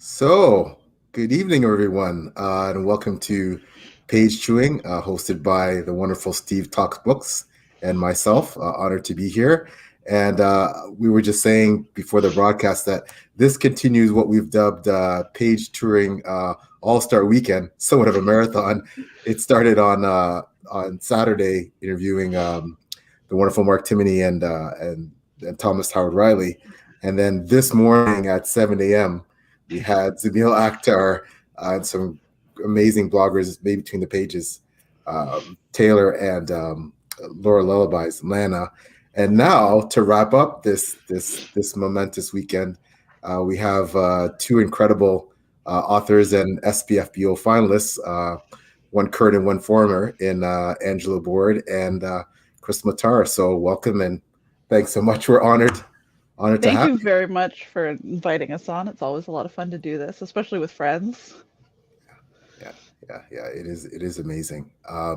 So, good evening, everyone, and welcome to Page Chewing, hosted by the wonderful Steve Talks Books and myself. Honored to be here. And we were just saying before the broadcast that this continues what we've dubbed Page Touring All-Star Weekend, somewhat of a marathon. It started on Saturday, interviewing the wonderful Mark Timoney and Thomas Howard Riley, and then this morning at 7 a.m. we had Zamil Akhtar and some amazing bloggers, maybe between the pages, Taylor and Laura Lullabies, Lana. And now to wrap up this momentous weekend, we have two incredible authors and SPFBO finalists, one current and one former, in Angela Boord and Krystal Matar. So welcome and thanks so much. We're honored to have Thank you very much for inviting us on. It's always a lot of fun to do this, especially with friends. Yeah. It is amazing. I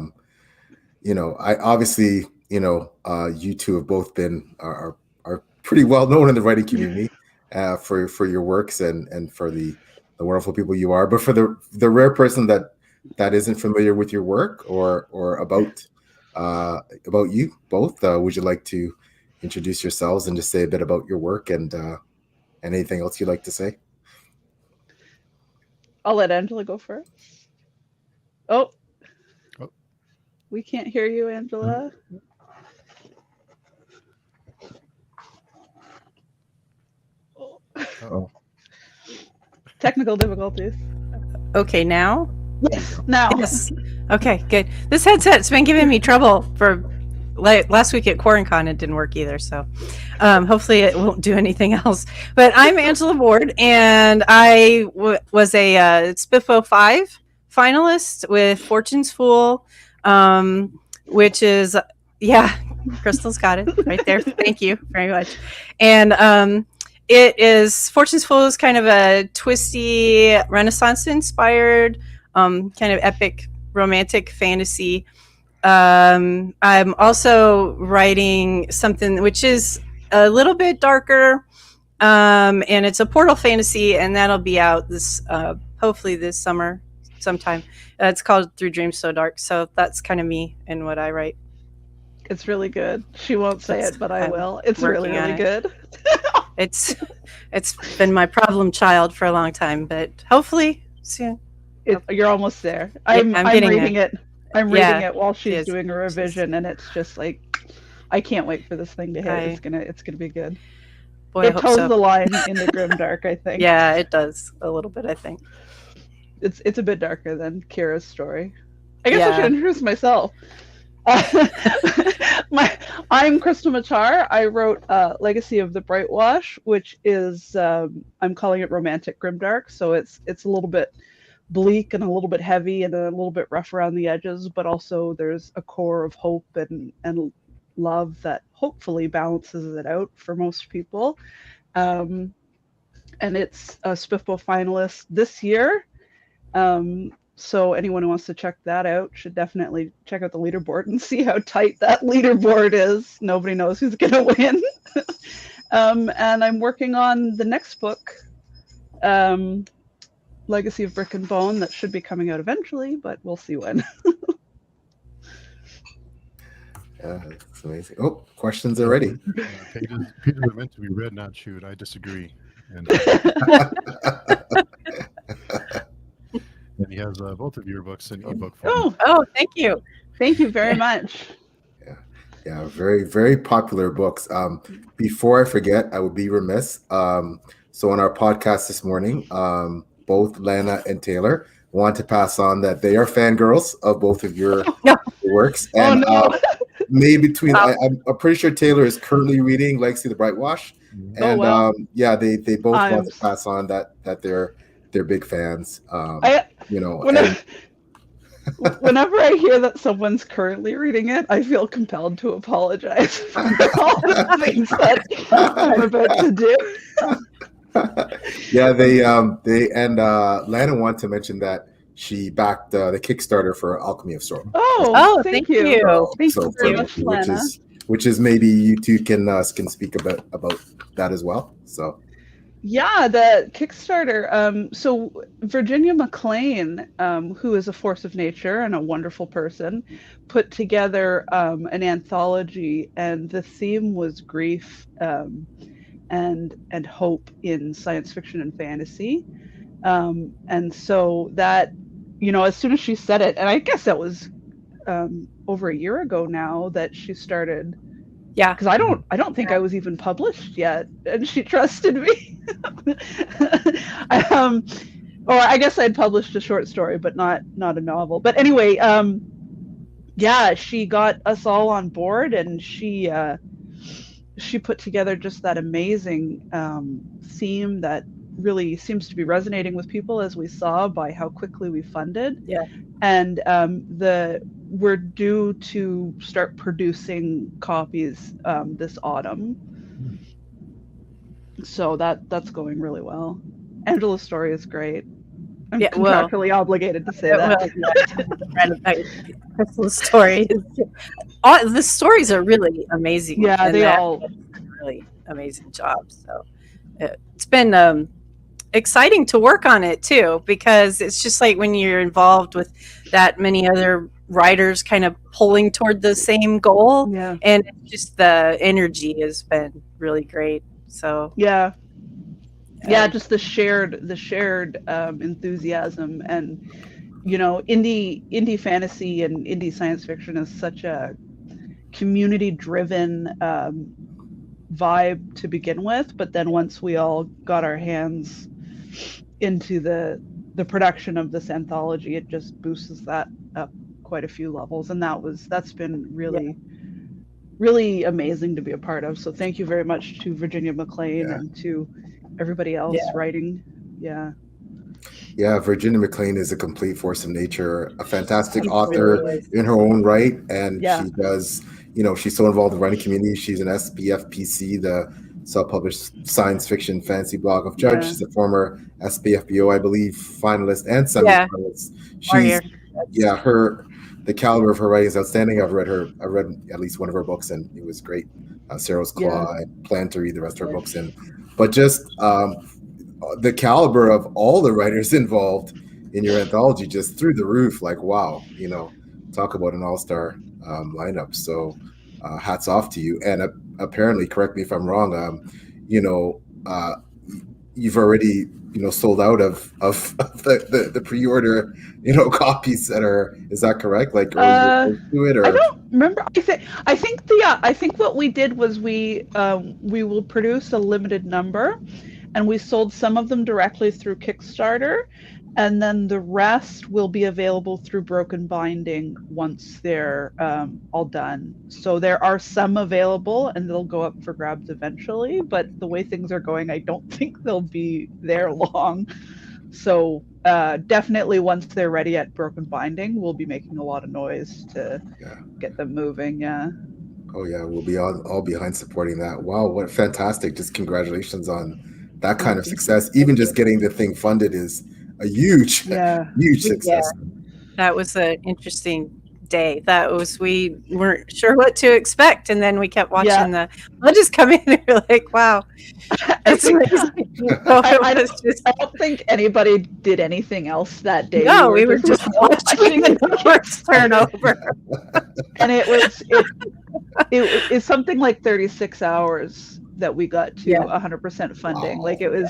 obviously, you two have both been are pretty well known in the writing community for your works and for the wonderful people you are. But for the rare person that isn't familiar with your work or about you both, would you like to introduce yourselves and just say a bit about your work and anything else you'd like to say? I'll let Angela go first. Oh. We can't hear you, Angela. Oh. Technical difficulties. Okay, now? Yes, now. Yes. Okay, good. This headset's been giving me trouble for last week at QuaranCon. It didn't work either, so hopefully it won't do anything else. But I'm Angela Boord, and I was a SPFBO 5 finalist with Fortune's Fool, which is, Krystal's got it right there. Thank you very much. And it is, Fortune's Fool is kind of a twisty, Renaissance-inspired, kind of epic romantic fantasy. I'm also writing something which is a little bit darker, and it's a portal fantasy, and that'll be out this hopefully this summer sometime. It's called Through Dreams So Dark. So that's kind of me and what I write. It's really good. She won't say it, but I will. It's really good. It's been my problem child for a long time, but hopefully soon. You're almost there. I'm reading it. I'm reading it while she's doing a revision, and it's just like, I can't wait for this thing to hit. It's gonna be good. Boy, it toes the line into Grimdark, I think. Yeah, it does a little bit, I think. It's a bit darker than Kira's story. I guess I should introduce myself. I'm Krystal Matar. I wrote Legacy of the Brightwash, which is I'm calling it romantic grimdark. So it's a little bit bleak and a little bit heavy and a little bit rough around the edges, but also there's a core of hope and love that hopefully balances it out for most people. And it's a SPFBO finalist this year. So anyone who wants to check that out should definitely check out the leaderboard and see how tight that leaderboard is. Nobody knows who's going to win. And I'm working on the next book, Legacy of Brick and Bone, that should be coming out eventually, but we'll see when. Yeah, it's amazing. Oh, questions already. Pages are meant to be read, not chewed. I disagree. And he has both of your books in ebook form. Oh, thank you. Thank you very much. Yeah, very, very popular books. Before I forget, I would be remiss. So on our podcast this morning, both Lana and Taylor want to pass on that they are fangirls of both of your works. And maybe between, I'm pretty sure Taylor is currently reading Legacy of the Brightwash. And they both want to pass on that they're big fans. Whenever I hear that someone's currently reading it, I feel compelled to apologize for all the things that I'm about to do. Yeah, they and Lana wanted to mention that she backed the Kickstarter for Alchemy of Storm. Oh, thank you. Thank you very much, which is maybe you two can speak about that as well. So Yeah, the Kickstarter. So Virginia McLean, who is a force of nature and a wonderful person, put together an anthology, and the theme was grief and hope in science fiction and fantasy. And so that, as soon as she said it, and I guess that was over a year ago now that she started. Yeah. Because I don't think I was even published yet, and she trusted me. um, or I guess I'd published a short story, but not a novel. But anyway, yeah, she got us all on board, and she put together just that amazing theme that really seems to be resonating with people, as we saw by how quickly we funded. Yeah. And we're due to start producing copies this autumn. So that's going really well. Angela's story is great. I'm contractually obligated to say that. Krystal's story. The stories are really amazing. Yeah, they all really amazing job. So it's been exciting to work on it too, because it's just like when you're involved with that many other writers kind of pulling toward the same goal. Yeah. And it's just the energy has been really great. So yeah, just the shared enthusiasm. And indie fantasy and indie science fiction is such a community driven vibe to begin with, but then once we all got our hands into the production of this anthology, it just boosts that up quite a few levels, and that's been really really amazing to be a part of. So thank you very much to Virginia McLean and to everybody else writing. Virginia McLean is a complete force of nature, a fantastic author in her own right, and she does, she's so involved in the writing community. She's an SBFPC, the self-published science fiction fantasy blog of Judge. She's a former SBFBO, I believe, finalist and semi-finalist. She's the caliber of her writing is outstanding. I read at least one of her books, and it was great. Sarah's Claw. I plan to read the rest of her books, but just the caliber of all the writers involved in your anthology, just through the roof. Like, wow, talk about an all-star lineup. So hats off to you. And apparently, correct me if I'm wrong, you've already sold out of the pre-order copies that are, is that correct? Like, are you to it, or? I don't remember. I think what we did was we will produce a limited number, and we sold some of them directly through Kickstarter, and then the rest will be available through Broken Binding once they're all done. So there are some available, and they'll go up for grabs eventually, but the way things are going, I don't think they'll be there long. So definitely once they're ready at Broken Binding, we'll be making a lot of noise to get them moving. Oh yeah, we'll be all behind supporting that. Wow, what fantastic. Just congratulations on that kind of success. Even just getting the thing funded is a huge success. That was an interesting day. We weren't sure what to expect, and then we kept watching the budgets come in, and we're like, wow, that's amazing. I don't think anybody did anything else that day. No, we were just watching the numbers turn over. And it's something like 36 hours that we got to 100% funding. Like it was,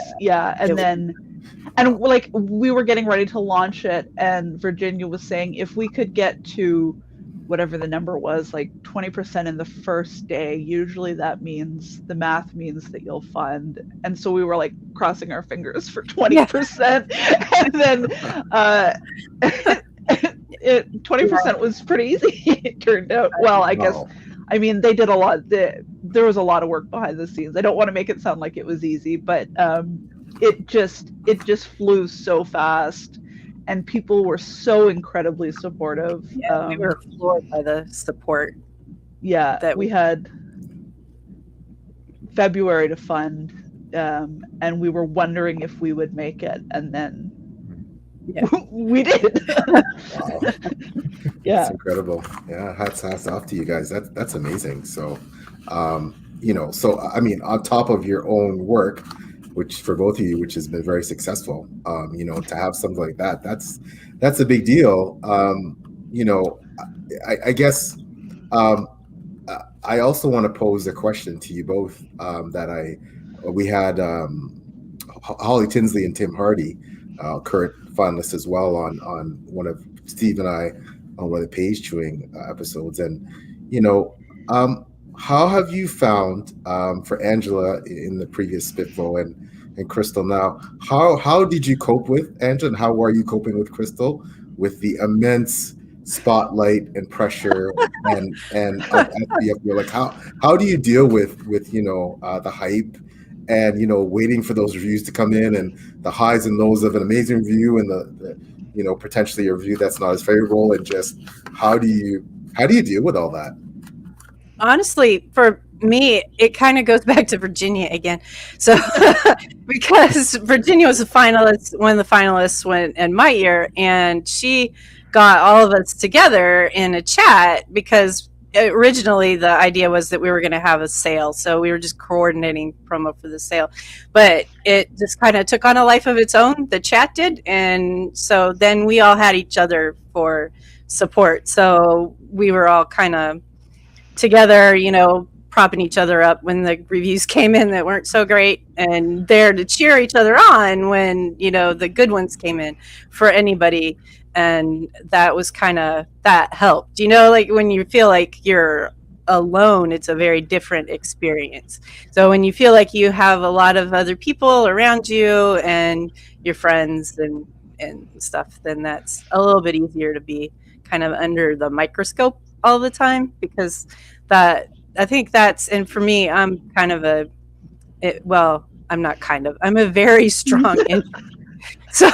and like we were getting ready to launch it, and Virginia was saying if we could get to whatever the number was, like 20% in the first day, usually that means the math means that you'll fund. And so we were like crossing our fingers for 20%. And then 20% was pretty easy. It turned out well, I guess. I mean, they did a lot. There was a lot of work behind the scenes. I don't want to make it sound like it was easy, but it just flew so fast, and people were so incredibly supportive. Yeah, we were floored by the support. Yeah, that we had February to fund, and we were wondering if we would make it, and then we did. Wow. It's incredible. Yeah, hats off to you guys. That's amazing. So, so I mean, on top of your own work, which for both of you, which has been very successful. You know, to have something like that, that's a big deal. You know, I guess I also want to pose a question to you both that we had Holly Tinsley and Tim Hardy, current finalists as well, on one of Steve and I on one of the page chewing episodes. And you know, how have you found, for Angela in the previous Spitfo and Krystal now, how did you cope with, Angela, and how are you coping with Krystal with the immense spotlight and pressure and of SBF? Like how do you deal with you know, the hype and, you know, waiting for those reviews to come in and the highs and lows of an amazing review and the you know, potentially a review that's not as favorable, and just how do you deal with all that? Honestly, for me, it kind of goes back to Virginia again. So, because Virginia was a finalist, one of the finalists went in my year, and she got all of us together in a chat because originally the idea was that we were going to have a sale. So we were just coordinating promo for the sale, but it just kind of took on a life of its own. The chat did. And so then we all had each other for support. So we were all kind of together, you know, propping each other up when the reviews came in that weren't so great, and there to cheer each other on when, you know, the good ones came in for anybody. And that was kind of, that helped, you know, like when you feel like you're alone, it's a very different experience. So when you feel like you have a lot of other people around you and your friends and stuff, then that's a little bit easier to be kind of under the microscope all the time, because that, I think that's, and for me, I'm kind of I'm a very strong introvert. So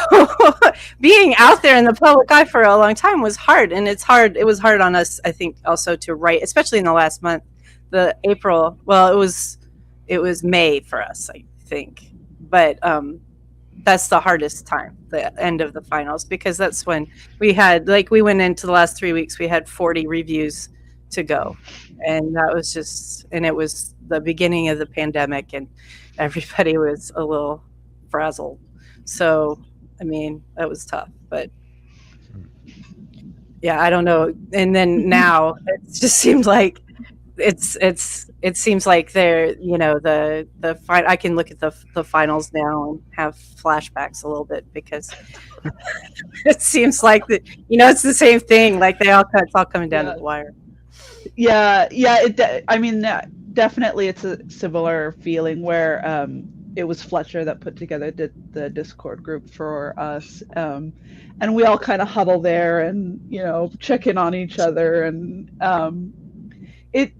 being out there in the public eye for a long time was hard, and it was hard on us, I think, also to write, especially in the last month, the April, well, it was May for us, I think, but that's the hardest time, the end of the finals, because that's when we had, like, we went into the last 3 weeks, we had 40 reviews to go, and that was just, and it was the beginning of the pandemic, and everybody was a little frazzled. So I mean, that was tough, but yeah, I don't know. And then now it just seems like it seems like they're, you know, I can look at the finals now and have flashbacks a little bit, because it seems like that, you know, it's the same thing, like it's all coming down to the wire. Yeah, I mean, definitely it's a similar feeling where it was Fletcher that put together the Discord group for us, and we all kind of huddle there and, you know, check in on each other, and it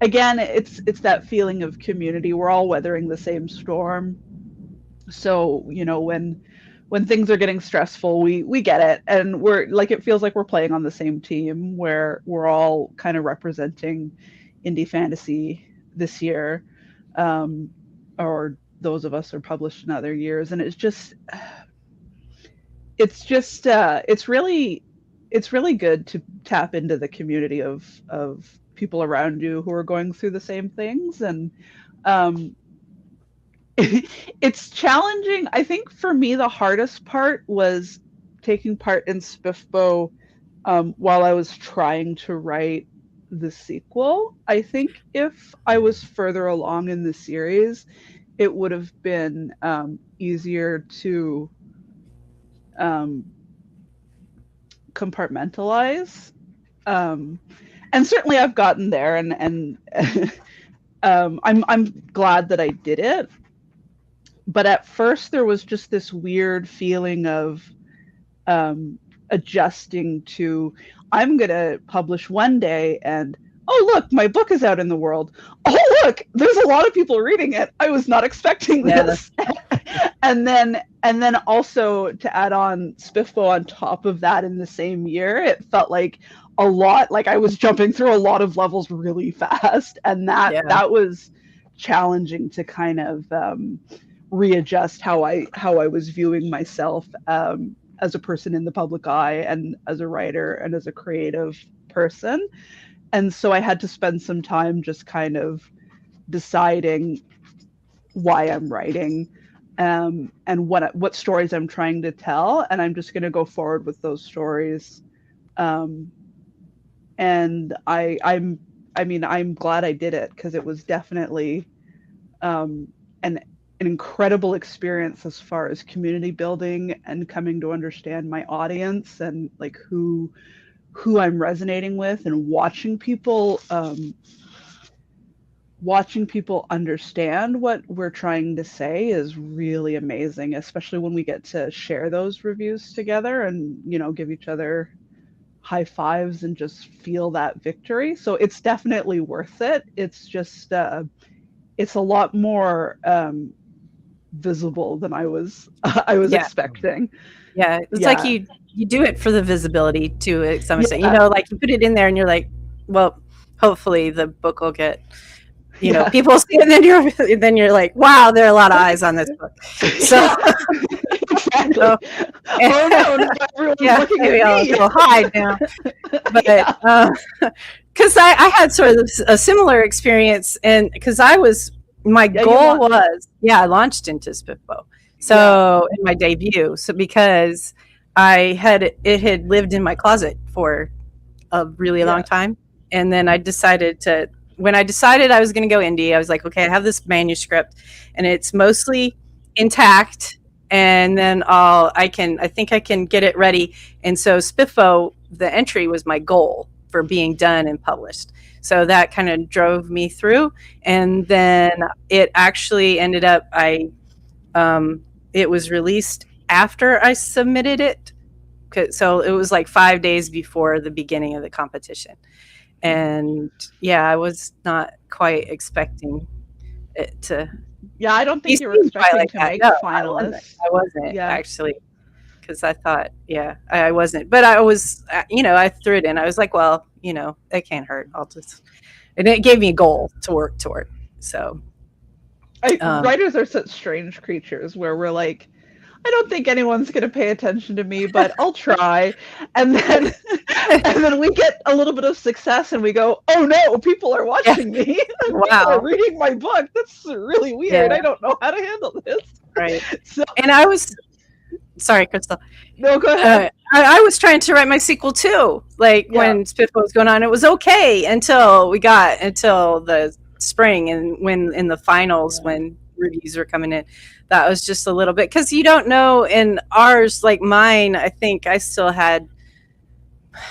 again, it's that feeling of community. We're all weathering the same storm, so, you know, when things are getting stressful, we get it, and we're like, it feels like we're playing on the same team, where we're all kind of representing indie fantasy this year, or those of us are published in other years, and it's really good to tap into the community of people around you who are going through the same things. And it's challenging. I think for me, the hardest part was taking part in Spiffbo while I was trying to write the sequel. I think if I was further along in the series, it would have been easier to compartmentalize. And certainly I've gotten there, and I'm glad that I did it. But at first there was just this weird feeling of adjusting to, I'm going to publish one day and, oh, look, my book is out in the world. Oh, look, there's a lot of people reading it. I was not expecting this. and then also to add on Spiffbo on top of that in the same year, it felt like a lot, like I was jumping through a lot of levels really fast. And that was challenging to kind of readjust how I was viewing myself as a person in the public eye, and as a writer, and as a creative person. And so I had to spend some time just kind of deciding why I'm writing, and what stories I'm trying to tell, and I'm just going to go forward with those stories. And I'm glad I did it, because it was definitely an incredible experience as far as community building and coming to understand my audience and like who I'm resonating with, and watching people understand what we're trying to say is really amazing, especially when we get to share those reviews together and, give each other high fives and just feel that victory. So it's definitely worth it. It's just it's a lot more visible than I was expecting. Yeah, it's like you do it for the visibility to some extent. Yeah. Like you put it in there and you're like, well, hopefully the book will get people see it, and then you're like, wow, there are a lot of eyes on this book. So exactly. Oh no, everyone's looking at me. I'll go hide now. But because I had sort of a similar experience, and because my goal was I launched into SPIFFO. So in my debut, because it had lived in my closet for a really long time, and then when I decided I was going to go indie, I was like, okay, I have this manuscript, and it's mostly intact, and then I think I can get it ready. And so SPIFFO, the entry was my goal for being done and published. So that kind of drove me through, and then it actually ended up it was released after I submitted it. So it was like 5 days before the beginning of the competition. And I was not quite expecting it to. Yeah, I don't think you were expecting to make finalists. I wasn't actually, because I thought, I wasn't. But I was, I threw it in. I was like, well, it can't hurt. And it gave me a goal to work toward. So. Writers are such strange creatures where we're like, I don't think anyone's going to pay attention to me, but I'll try. And then we get a little bit of success and we go, oh no, people are watching me. Wow. People are reading my book. That's really weird. I don't know how to handle this. Right. So, and I was, sorry, Krystal. No, go ahead. I was trying to write my sequel too. Like when SPIFFO was going on, it was okay until the spring, and when in the finals, when reviews were coming in, that was just a little bit, because you don't know. In ours, like mine, I think I still had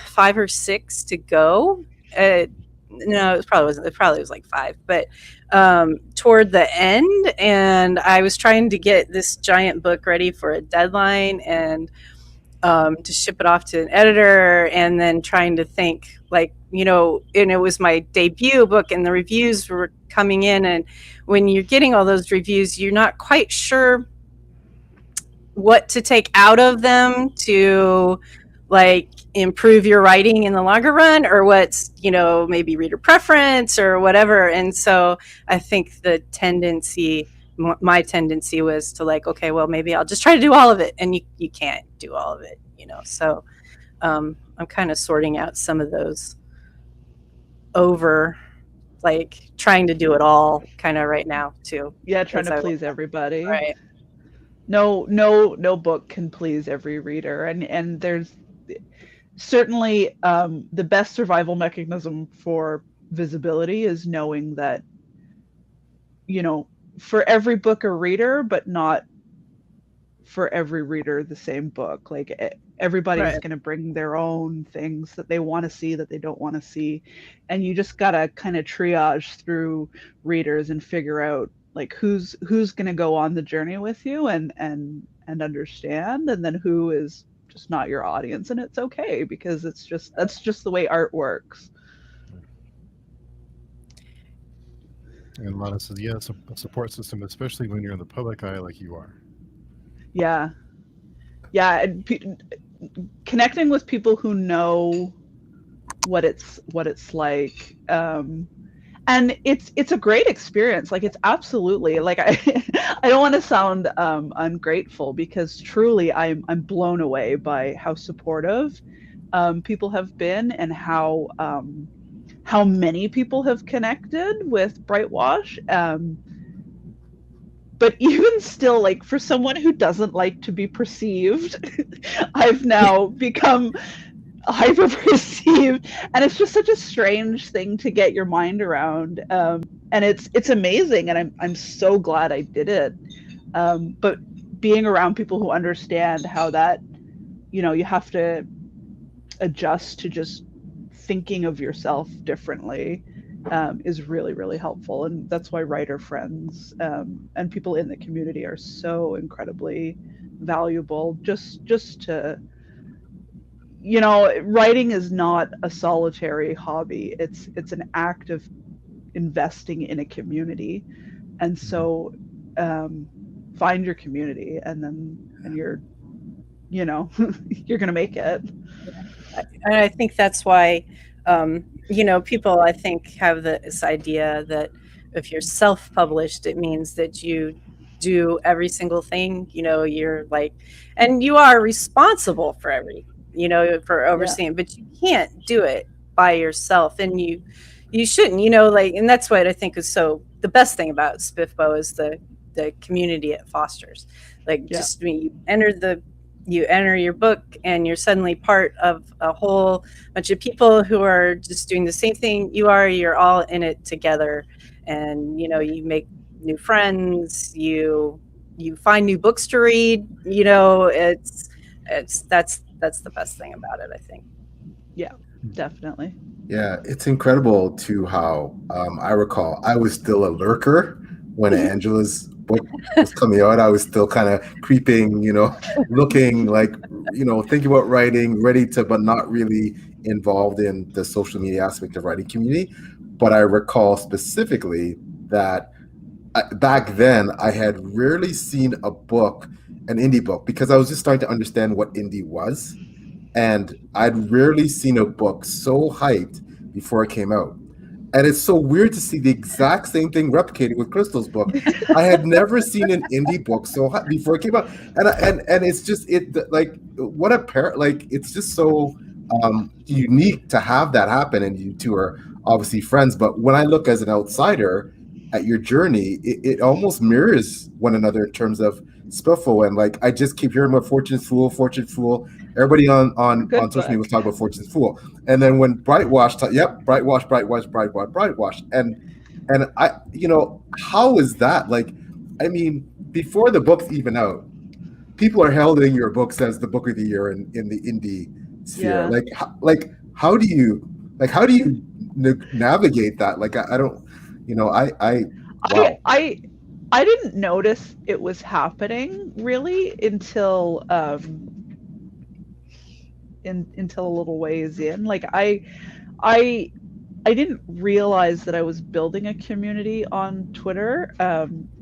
5 or 6 to go. No, it probably was like 5, but toward the end, and I was trying to get this giant book ready for a deadline, and to ship it off to an editor, and then trying to think, like, and it was my debut book, and the reviews were coming in, and when you're getting all those reviews, you're not quite sure what to take out of them to like improve your writing in the longer run, or what's, maybe reader preference or whatever. And so I think my tendency was to like, okay, well, maybe I'll just try to do all of it, and you can't do all of it, so I'm kind of sorting out some of those over, like trying to do it all kind of right now too. Trying to please everybody. Right. No book can please every reader, and there's certainly the best survival mechanism for visibility is knowing that, for every book a reader, but not for every reader the same book. Like everybody's going to bring their own things that they want to see, that they don't want to see, and you just gotta kind of triage through readers and figure out like who's going to go on the journey with you and understand, and then who is just not your audience. And it's okay, because that's just the way art works. And Lana says, yes, a support system, especially when you're in the public eye like you are. Yeah. And connecting with people who know what it's like, and it's a great experience. Like, it's absolutely, like, I don't want to sound ungrateful, because truly I'm blown away by how supportive people have been, and how many people have connected with Brightwash. but even still, like for someone who doesn't like to be perceived, I've now become hyper perceived, and it's just such a strange thing to get your mind around. And it's amazing, and I'm so glad I did it. But being around people who understand how that, you have to adjust to just thinking of yourself differently, is really, really helpful. And that's why writer friends, and people in the community are so incredibly valuable. Just to, writing is not a solitary hobby. It's an act of investing in a community. And so, find your community, and you're, you're going to make it. And I think that's why, people, I think, have this idea that if you're self-published, it means that you do every single thing, you're like, and you are responsible for for overseeing, but you can't do it by yourself. And you shouldn't, like, and that's what I think is so, the best thing about Spiffbo is the community it fosters. Like, just you enter your book and you're suddenly part of a whole bunch of people who are just doing the same thing you are. You're all in it together, and you make new friends, you find new books to read. It's that's the best thing about it, I think. Yeah, definitely. Yeah, it's incredible too how I recall I was still a lurker when Angela's book was coming out. I was still kind of creeping, looking like, thinking about writing, ready to, but not really involved in the social media aspect of writing community. But I recall specifically that back then I had rarely seen a book, an indie book, because I was just starting to understand what indie was. And I'd rarely seen a book so hyped before it came out. And it's so weird to see the exact same thing replicated with Krystal's book. I had never seen an indie book so hyped before it came out. And it's just, like, what a pair, like, it's just so unique to have that happen. And you two are obviously friends. But when I look as an outsider at your journey, it almost mirrors one another in terms of Spiffle. And like, I just keep hearing about Fortune's Fool. Everybody on social media was talking about Fortune's Fool. And then when Brightwash, Brightwash. And I, how is that? Like, I mean, before the book's even out, people are heralding your books as the book of the year in the indie sphere. Yeah. How do you navigate that? Like, I don't, wow. I didn't notice it was happening really until until a little ways in. Like, I didn't realize that I was building a community on Twitter,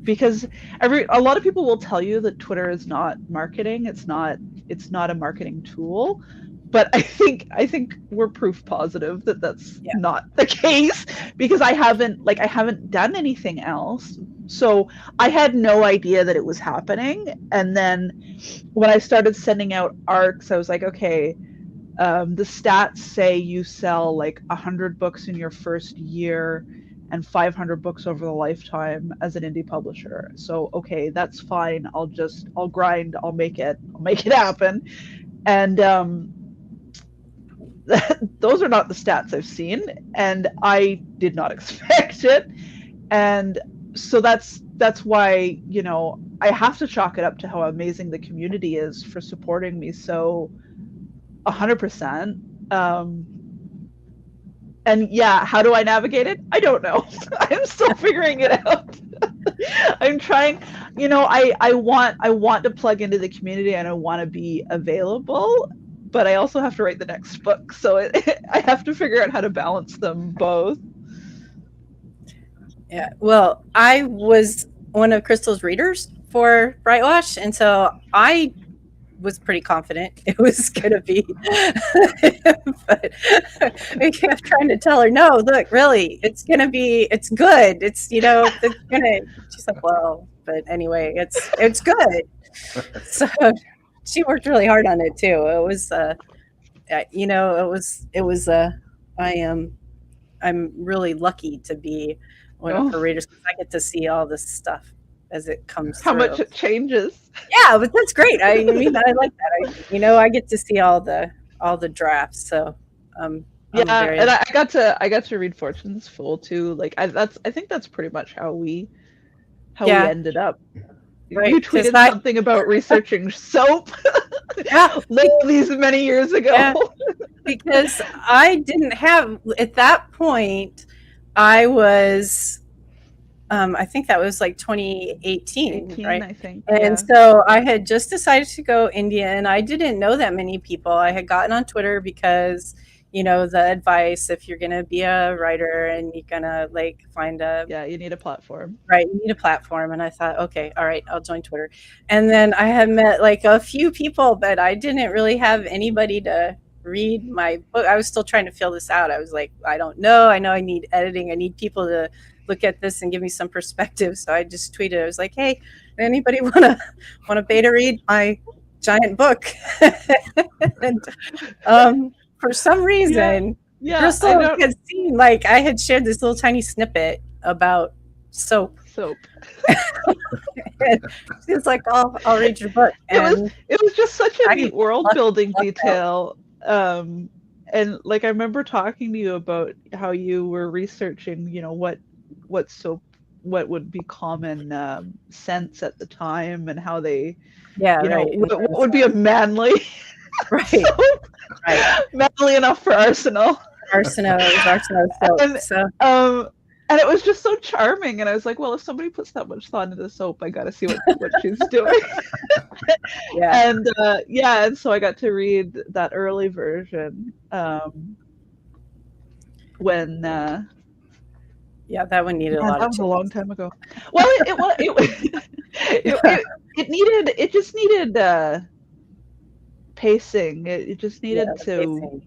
because a lot of people will tell you that Twitter is not marketing. It's not a marketing tool. But I think we're proof positive that that's not the case, because I haven't done anything else. So I had no idea that it was happening. And then when I started sending out arcs, I was like, okay, the stats say you sell like 100 books in your first year and 500 books over the lifetime as an indie publisher. So, okay, that's fine. I'll grind. I'll make it happen. And those are not the stats I've seen, and I did not expect it. And so that's why, I have to chalk it up to how amazing the community is for supporting me so 100%. And yeah, how do I navigate it? I don't know. I'm still figuring it out. I'm trying, I want to plug into the community, and I want to be available, but I also have to write the next book. So I have to figure out how to balance them both. Yeah. Well, I was one of Krystal's readers for Brightwash, and so I was pretty confident it was going to be. But I kept trying to tell her, no, look, really, it's good. It's, it's going to, she's like, well, but anyway, it's good. So she worked really hard on it too. It was, I'm really lucky to be one of her readers, because I get to see all this stuff as it comes How through. much it changes. Yeah, but that's great. I mean, I like that. I get to see all the drafts. So I'm very, and I got to read Fortune's Fool too. Like I think that's pretty much how we Yeah. ended up. Right, You 'cause tweeted something about researching soap Yeah. these many years ago. Yeah. Because I didn't have, at that point, I was, I think that was like 2018, 18, right? I think. And so I had just decided to go India, and I didn't know that many people. I had gotten on Twitter because, the advice, if you're going to be a writer and you're going to like find you need a platform. Right, you need a platform. And I thought, okay, all right, I'll join Twitter. And then I had met like a few people, but I didn't really have anybody to read my book. I was still trying to fill this out. I was like, I don't know. I know I need editing. I need people to look at this and give me some perspective. So I just tweeted. I was like, hey, anybody want to beta read my giant book? And for some reason, Krystal had seen, like, I had shared this little tiny snippet about soap. She's like, I'll read your book. And it was just such a neat world building detail. And like I remember talking to you about how you were researching, what soap, what would be common scents at the time, and how they, what would be a manly, right, manly enough for Arsenal. Arsenal soap. And it was just so charming, and I was like, well, if somebody puts that much thought into the soap, I gotta see what she's doing. And so I got to read that early version when that one needed a lot. That was a long time ago. Well, it just needed pacing. It just needed to.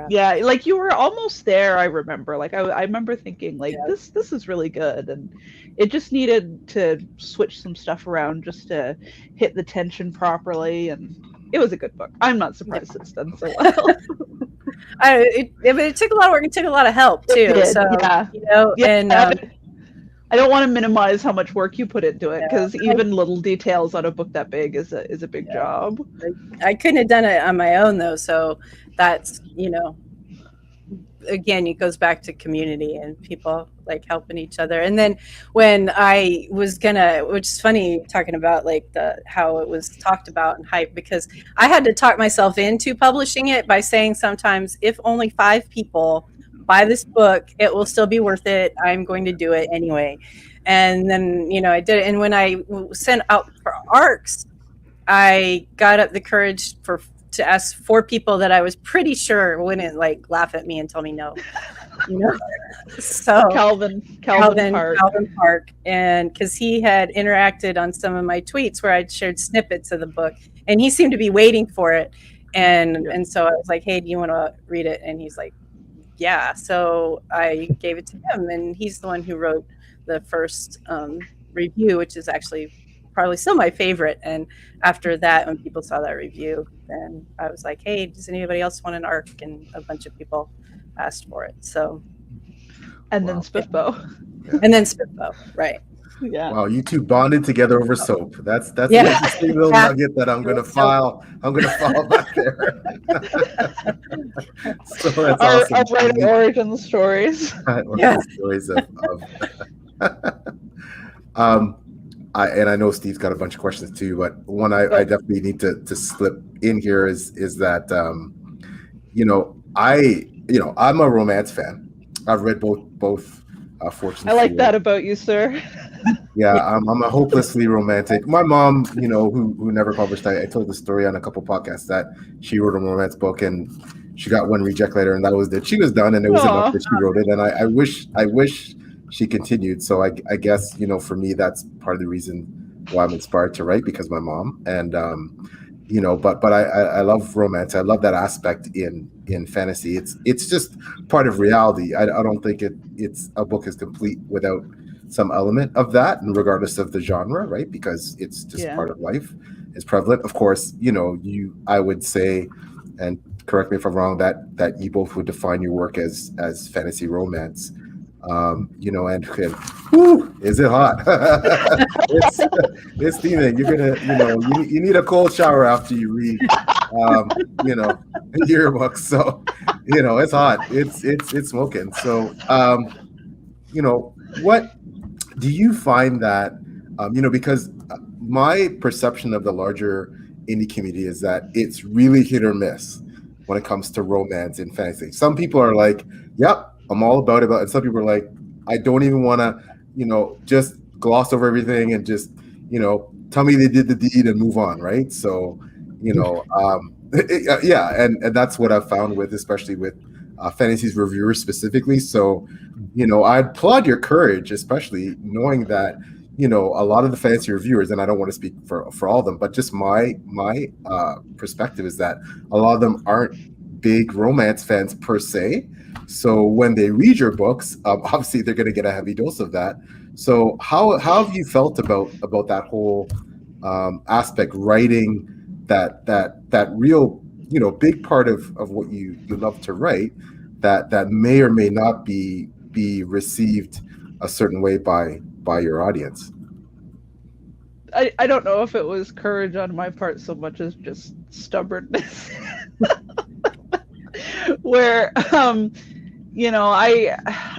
Yeah, like you were almost there. I remember, like I remember thinking, like this is really good, and it just needed to switch some stuff around just to hit the tension properly, and it was a good book. I'm not surprised it's done so well. It took a lot of work. It took a lot of help too. And I don't want to minimize how much work you put into it, because even little details on a book that big is a big job. I couldn't have done it on my own though, so that's again, it goes back to community and people like helping each other. And then when I was which is funny talking about like how it was talked about and hype, because I had to talk myself into publishing it by saying sometimes if only 5 people buy this book, it will still be worth it. I'm going to do it anyway. And then, I did it. And when I sent out for ARCs, I got up the courage to ask 4 people that I was pretty sure wouldn't like laugh at me and tell me no. So Calvin Park, and because he had interacted on some of my tweets where I'd shared snippets of the book, and he seemed to be waiting for it. And so I was like, hey, do you want to read it? And he's like, yeah. So I gave it to him, and he's the one who wrote the first review, which is actually probably still my favorite. And after that, when people saw that review, then I was like, hey, does anybody else want an ARC? And a bunch of people asked for it. So then Spitbo. And then Spitbo, right. Yeah. Wow, you two bonded together over soap. That's an interesting little nugget that I'm gonna file. I'm gonna file back there. So that's awesome. Our writing origin stories. Stories of I know Steve's got a bunch of questions too, but one I definitely need to slip in here is that I'm a romance fan. I've read both Fortune. I like that about you, sir. Yeah, I'm a hopelessly romantic. My mom, who never published, I told the story on a couple podcasts that she wrote a romance book and she got one reject letter, and that was it. She was done, and it was enough that she wrote it. And I wish she continued. So I guess for me that's part of the reason why I'm inspired to write, because my mom. And but I love romance. I love that aspect in fantasy. It's just part of reality. I don't think it's a book is complete without some element of that, and regardless of the genre, right? Because it's just part of life. It's prevalent. Of course, I would say, and correct me if I'm wrong, that you both would define your work as fantasy romance. And whew, is it hot? it's it's steaming. You're gonna, you need a cold shower after you read, you know, your book. So, it's hot. It's smoking. So, what do you find that, because my perception of the larger indie community is that it's really hit or miss when it comes to romance and fantasy. Some people are like, yep, I'm all about it. And some people are like, I don't even want to, just gloss over everything and just, tell me they did the deed and move on. Right. So, yeah. And that's what I've found with, especially with fantasies reviewers specifically. So, I applaud your courage, especially knowing that, a lot of the fantasy reviewers, and I don't want to speak for all of them, but just my perspective is that a lot of them aren't big romance fans per se. So when they read your books, obviously they're going to get a heavy dose of that. So how have you felt about that whole aspect, writing that real, big part of what you love to write, that may or may not be received a certain way by your audience? I don't know if it was courage on my part so much as just stubbornness. Where I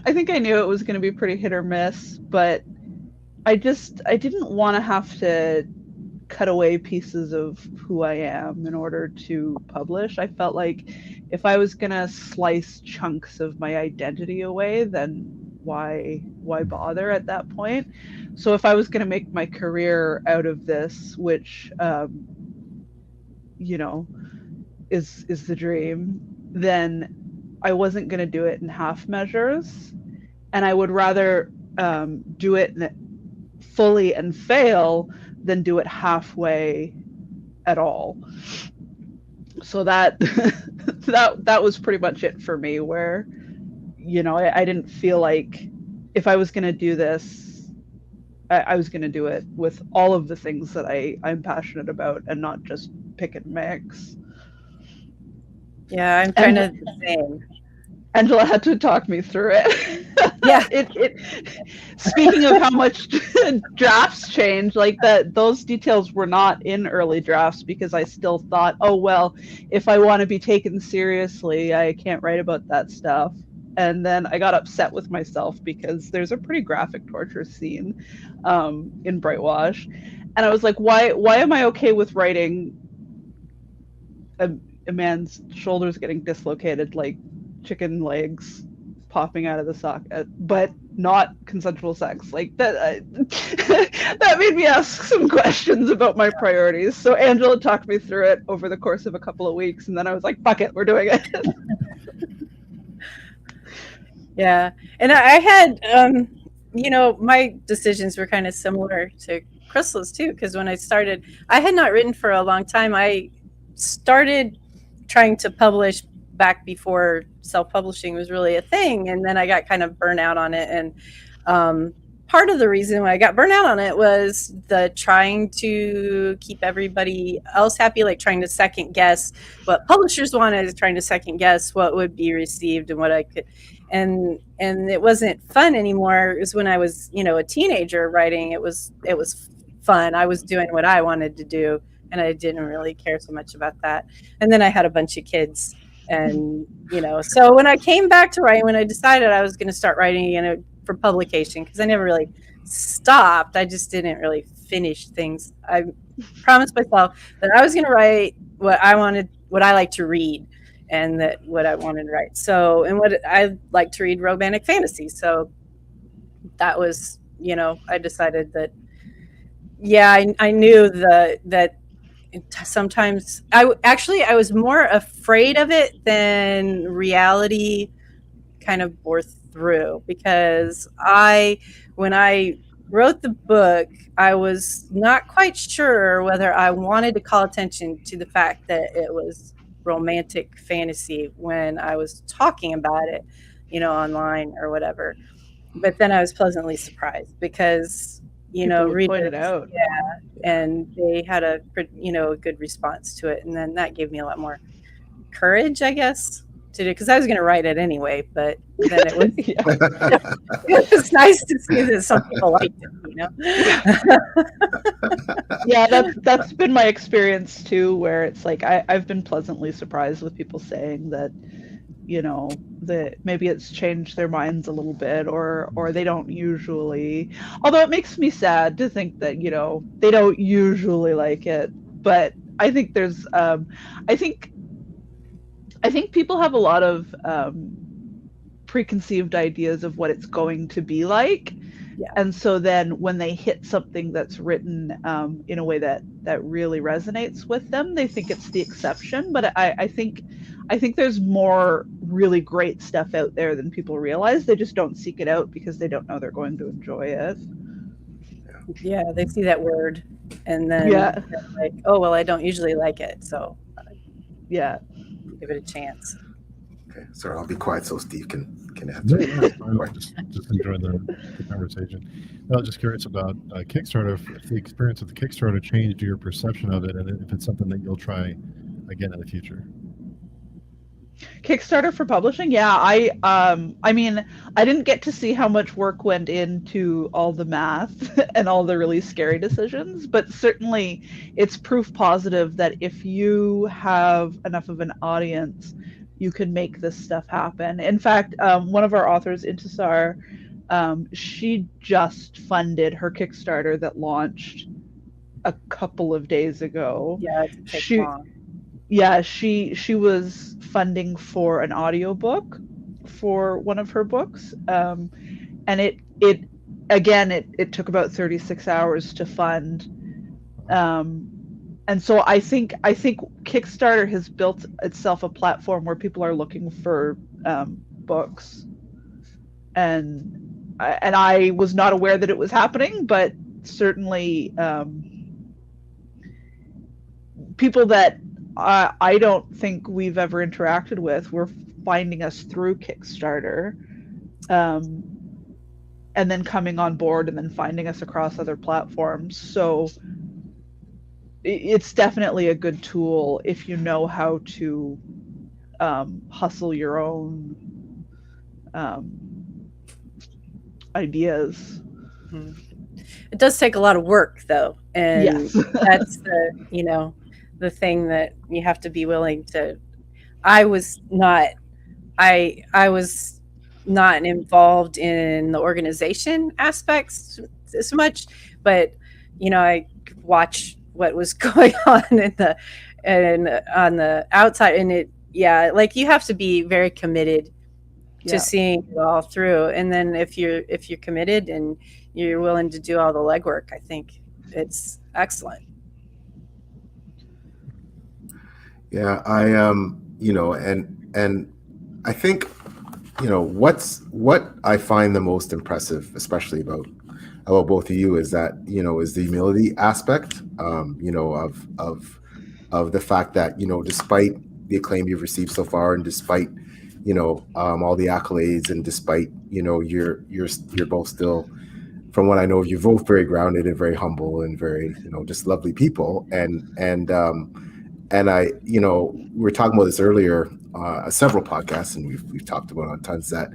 think I knew it was going to be pretty hit or miss, but I didn't want to have to cut away pieces of who I am in order to publish. I felt like if I was going to slice chunks of my identity away, then why bother at that point? So if I was going to make my career out of this, which is the dream, then I wasn't going to do it in half measures, and I would rather do it fully and fail than do it halfway at all. So that that was pretty much it for me, where I didn't feel like if I was going to do this, I was going to do it with all of the things that I'm passionate about and not just pick and mix. Yeah, I'm kind of the same. Angela had to talk me through it. Yeah. Speaking of how much drafts change, like those details were not in early drafts because I still thought, oh, well, if I want to be taken seriously, I can't write about that stuff. And then I got upset with myself because there's a pretty graphic torture scene in Brightwash. And I was like, why am I okay with writing a man's shoulders getting dislocated, like chicken legs popping out of the socket, but not consensual sex? Like that that made me ask some questions about my priorities. So Angela talked me through it over the course of a couple of weeks, and then I was like, fuck it, we're doing it. Yeah. And I had my decisions were kind of similar to Krystal's too, because when I started, I had not written for a long time. I started trying to publish back before self-publishing was really a thing, and then I got kind of burnt out on it. And part of the reason why I got burnt out on it was the trying to keep everybody else happy, like trying to second guess what publishers wanted, trying to second guess what would be received and what I could, and it wasn't fun anymore. It was when I was a teenager writing. It was fun. I was doing what I wanted to do, and I didn't really care so much about that. And then I had a bunch of kids, and so when I came back to writing, when I decided I was going to start writing for publication, because I never really stopped, I just didn't really finish things. I promised myself that I was going to write what I wanted, what I like to read, and that what I wanted to write. So, and what I like to read, romantic fantasy. So that was, I decided that, yeah, I knew that sometimes I was more afraid of it than reality kind of bore through, because when I wrote the book, I was not quite sure whether I wanted to call attention to the fact that it was romantic fantasy when I was talking about it, online or whatever. But then I was pleasantly surprised because, readers pointed out, and they had a good response to it, and then that gave me a lot more courage, I guess. to do, because I was going to write it anyway, but then it was Yeah. it was nice to see that some people liked it, you know. Yeah, that's been my experience too, where it's like I've been pleasantly surprised with people saying that, you know, that maybe it's changed their minds a little bit, or they don't usually, although it makes me sad to think that, you know, they don't usually like it. But I think there's I think people have a lot of preconceived ideas of what it's going to be like. Yeah. And so then when they hit something that's written in a way that really resonates with them, they think it's the exception. But I think there's more really great stuff out there than people realize. They just don't seek it out because they don't know they're going to enjoy it. Yeah, they see that word and then Yeah. they're like, oh, well, I don't usually like it, so Yeah. give it a chance. Okay, sorry, I'll be quiet so Steve can No, answer. no, it's fine. Just enjoying the conversation. I was just curious about Kickstarter. If the experience of the Kickstarter changed your perception of it, and if it's something that you'll try again in the future. Kickstarter for publishing, yeah. I mean, I didn't get to see how much work went into all the math and all the really scary decisions, but certainly it's proof positive that if you have enough of an audience, you can make this stuff happen. In fact, one of our authors, Intisar, she just funded her Kickstarter that launched a couple of days ago. Yeah, it takes long. Yeah, she was funding for an audiobook for one of her books, and it took about 36 hours to fund, and so I think Kickstarter has built itself a platform where people are looking for books, and I was not aware that it was happening, but certainly people that I don't think we've ever interacted with were finding us through Kickstarter, and then coming on board and then finding us across other platforms. So it's definitely a good tool if you know how to hustle your own ideas. It does take a lot of work, though, and Yes. that's the thing that you have to be willing to. I was not involved in the organization aspects as much, but I watch what was going on on the outside, and like you have to be very committed to seeing it all through. And then if you're committed and you're willing to do all the legwork, I think it's excellent. Yeah, I and I think what I find the most impressive, especially about both of you, is that is the humility aspect, of the fact that despite the acclaim you've received so far, and despite all the accolades, and despite you're both still, from what I know, you're both very grounded and very humble and very just lovely people, and I, we were talking about this earlier, several podcasts, and we've talked about on tons that,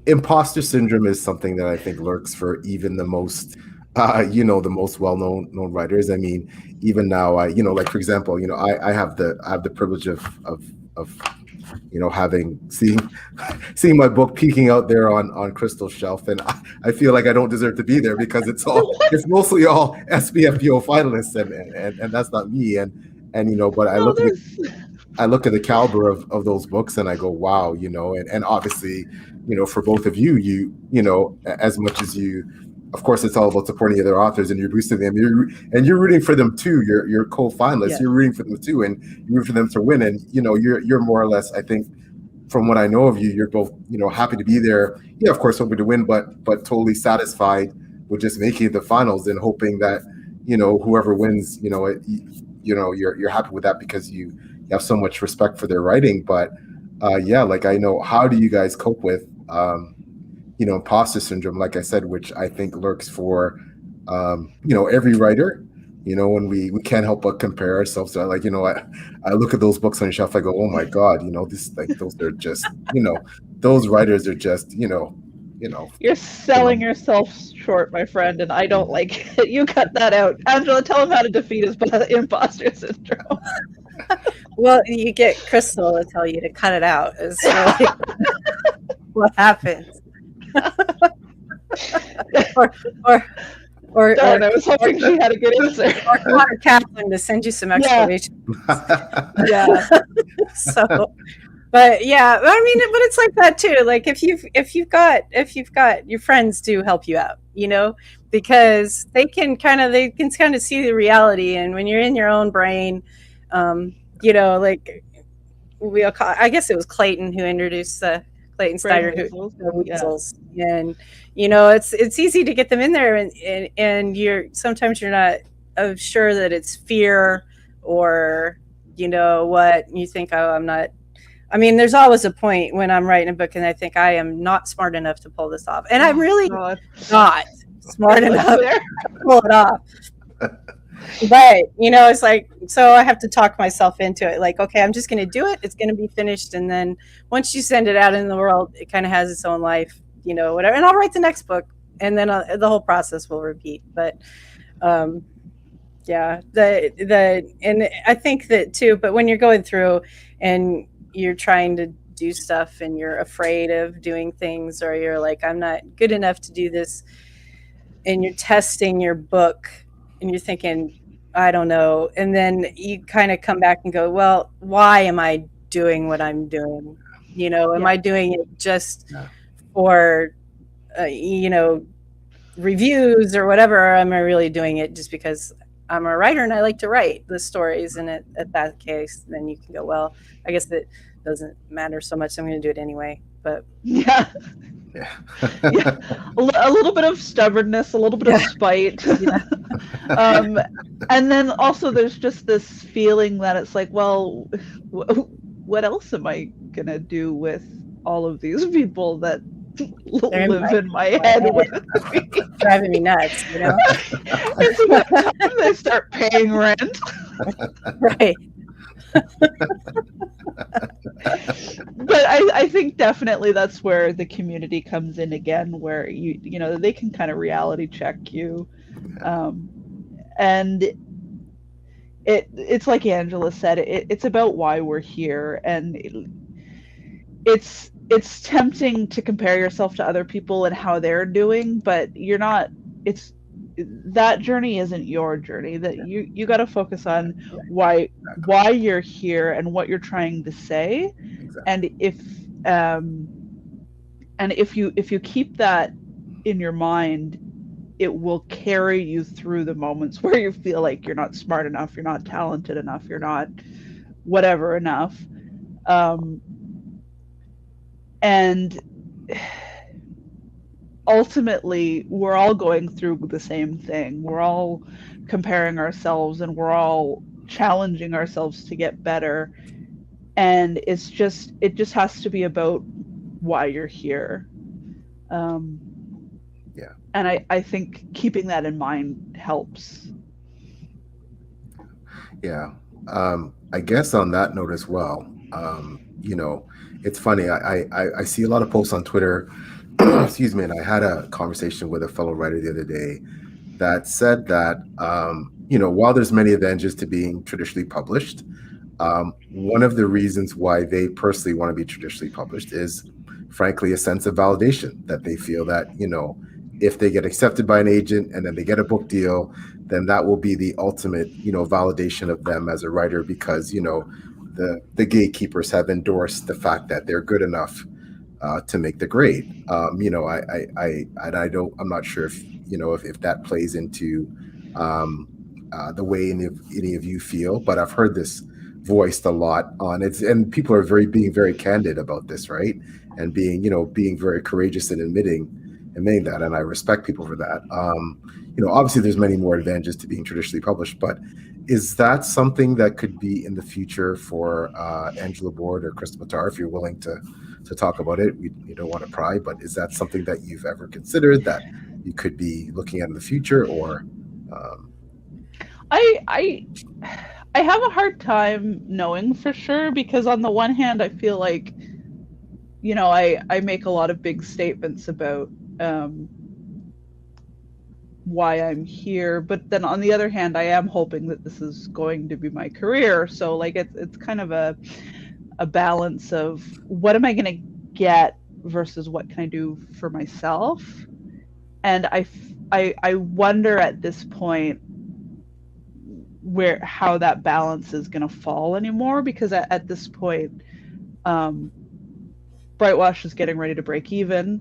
imposter syndrome is something that I think lurks for even the most, the most well-known writers. I mean, even now, like for example, I have the privilege of seeing my book peeking out there on Krystal's shelf, and I feel like I don't deserve to be there because it's mostly all SBFPO finalists, and that's not me, and but I look at the caliber of those books and I go, wow, and obviously, for both of you, as much as you, of course, it's all about supporting other authors and you're boosting them, you're rooting for them too. You're co-finalists. Yeah. You're rooting for them too, and you root for them to win. And you're more or less, I think, from what I know of you, you're both happy to be there. Yeah, of course, hoping to win, but totally satisfied with just making it the finals and hoping that whoever wins, you're happy with that because you have so much respect for their writing. But like I know, how do you guys cope with imposter syndrome, like I said, which I think lurks for every writer, when we can't help but compare ourselves to, like, I look at those books on the shelf, I go, oh my God, this, like, those are just, those writers are just, You're selling yourself short, my friend, and I don't like it. You cut that out. Angela, tell him how to defeat his imposter syndrome. Well, you get Krystal to tell you to cut it out. Is really what happens. or Darn, I was hoping she had a good answer. Or Connor Kaplan to send you some exclamation. Yeah. So, but yeah, I mean, but it's like that too. Like if you've got your friends do help you out, because they can kind of see the reality, and when you're in your own brain, like I guess it was Clayton who introduced Clayton Steiner, the weasels, and it's easy to get them in there, and sometimes you're not sure that it's fear or what you think. Oh, I'm not. I mean, there's always a point when I'm writing a book and I think I am not smart enough to pull this off, and I'm really not smart enough to pull it off. But it's like, so I have to talk myself into it. Like, okay, I'm just going to do it. It's going to be finished, and then once you send it out in the world, it kind of has its own life, whatever. And I'll write the next book, and then the whole process will repeat. But yeah, and I think that too. But when you're going through and you're trying to do stuff, and you're afraid of doing things, or you're like, I'm not good enough to do this, and you're testing your book, and you're thinking, I don't know. And then you kind of come back and go, well, why am I doing what I'm doing? Am I doing it just for, reviews or whatever? Or am I really doing it just because I'm a writer and I like to write the stories? And at that case, then you can go, well, I guess it doesn't matter so much. I'm going to do it anyway. But yeah. A little bit of stubbornness, a little bit of spite. And then also there's just this feeling that it's like, well, what else am I gonna do with all of these people that live in my head with me? Driving me nuts, It's about time they start paying rent. Right. But I think definitely that's where the community comes in again, where they can kind of reality check you, and it's like Angela said, it's about why we're here, and it's tempting to compare yourself to other people and how they're doing, but you're not. That journey isn't your journey. That you got to focus on why you're here and what you're trying to say. Exactly. And if you keep that in your mind, it will carry you through the moments where you feel like you're not smart enough, you're not talented enough, you're not whatever enough, and ultimately we're all going through the same thing. We're all comparing ourselves, and we're all challenging ourselves to get better, and it just has to be about why you're here. And I think keeping that in mind helps. Yeah. I guess on that note as well, it's funny, I see a lot of posts on Twitter excuse me, and I had a conversation with a fellow writer the other day that said that while there's many advantages to being traditionally published, one of the reasons why they personally want to be traditionally published is, frankly, a sense of validation, that they feel that if they get accepted by an agent and then they get a book deal, then that will be the ultimate validation of them as a writer, because the gatekeepers have endorsed the fact that they're good enough to make the grade. I'm not sure if that plays into the way any of you feel, but I've heard this voiced a lot on it, and people are being very candid about this, right? And being very courageous in admitting that, and I respect people for that. Obviously there's many more advantages to being traditionally published, but is that something that could be in the future for Angela Boord or Krystal Matar, if you're willing to talk about it? You don't want to pry, but is that something that you've ever considered that you could be looking at in the future, or? I have a hard time knowing for sure, because on the one hand I feel like, you know, I make a lot of big statements about why I'm here, but then on the other hand I am hoping that this is going to be my career. So like it's kind of a balance of what am I going to get versus what can I do for myself. And I wonder at this point where how that balance is going to fall anymore, because at this point Brightwash is getting ready to break even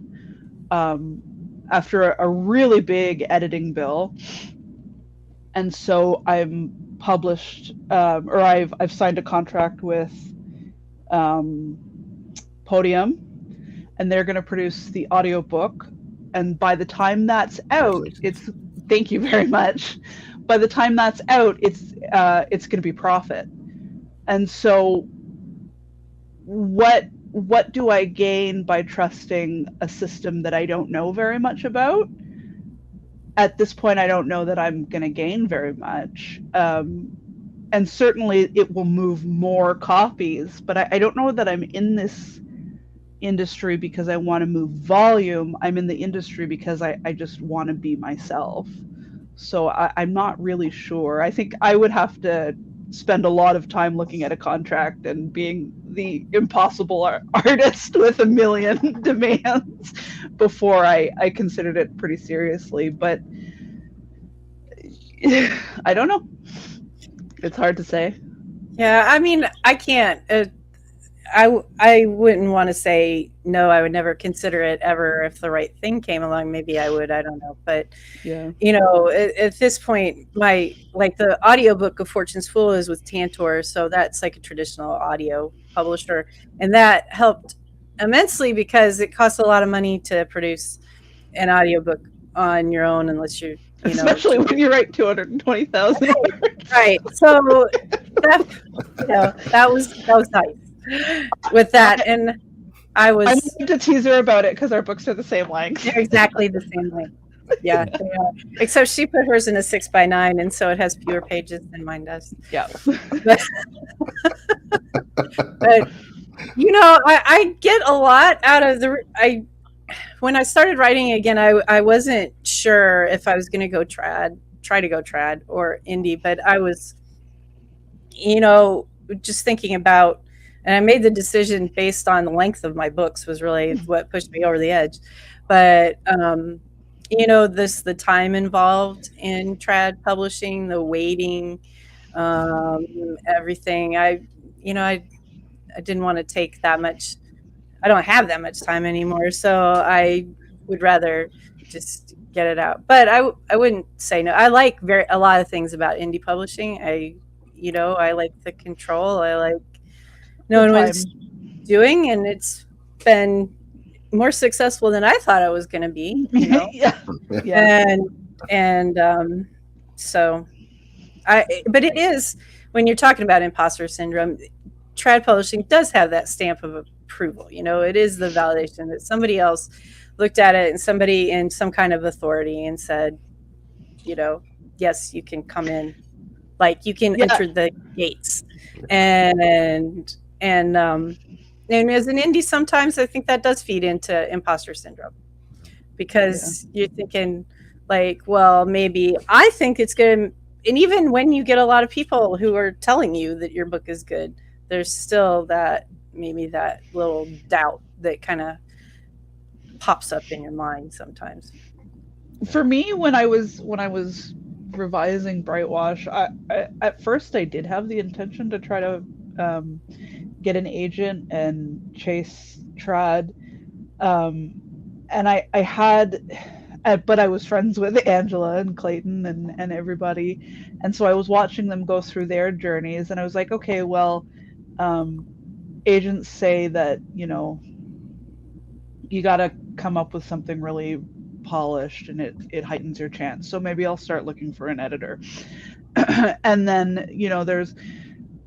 after a really big editing bill, and so I'm published or I've signed a contract with Podium, and they're going to produce the audiobook, and by the time that's out, it's thank you very much. By the time that's out, it's going to be profit. And so what do I gain by trusting a system that I don't know very much about? At this point, I don't know that I'm going to gain very much. And certainly it will move more copies, but I don't know that I'm in this industry because I want to move volume. I'm in the industry because I just want to be myself. So I'm not really sure. I think I would have to spend a lot of time looking at a contract and being the impossible artist with a million demands before I considered it pretty seriously. But I don't know. It's hard to say. Yeah, I mean, I can't. I wouldn't want to say no. I would never consider it ever. If the right thing came along, maybe I would. I don't know, but Yeah. you know, at this point, the audiobook of Fortune's Fool is with Tantor, so that's like a traditional audio publisher, and that helped immensely because it costs a lot of money to produce an audiobook on your own, unless you know, especially when you write 220,000 words. Right. So that was nice with that, and I going to tease her about it because our books are the same length. They're exactly the same length. Yeah, they are. Except she put hers in a 6x9, and so it has fewer pages than mine does. Yeah. But you know, I get a lot out of when I started writing again, I wasn't sure if I was going to try to go trad or indie, but I was, you know, just thinking about, and I made the decision based on the length of my books was really what pushed me over the edge. But, you know, the time involved in trad publishing, the waiting, everything, I didn't want to take that much. I don't have that much time anymore, so I would rather just get it out. But I wouldn't say no. I like a lot of things about indie publishing. I like the control. I like knowing what it's doing, and it's been more successful than I thought it was going to be. You know? Yeah. And so but it is, when you're talking about imposter syndrome, trad publishing does have that stamp of approval. You know, it is the validation that somebody else looked at it, and somebody in some kind of authority and said, you know, yes, you can come in, like you can enter the gates. And as an indie, sometimes I think that does feed into imposter syndrome, because you're thinking like, well, maybe I think it's good. And even when you get a lot of people who are telling you that your book is good, there's still that little doubt that kind of pops up in your mind sometimes. For me, when I was revising Brightwash, I at first I did have the intention to try to get an agent and chase trad, and I had, but I was friends with Angela and Clayton and everybody, and so I was watching them go through their journeys, and I was like, okay, well, agents say that, you know, you got to come up with something really polished and it heightens your chance. So maybe I'll start looking for an editor. And then, you know, there's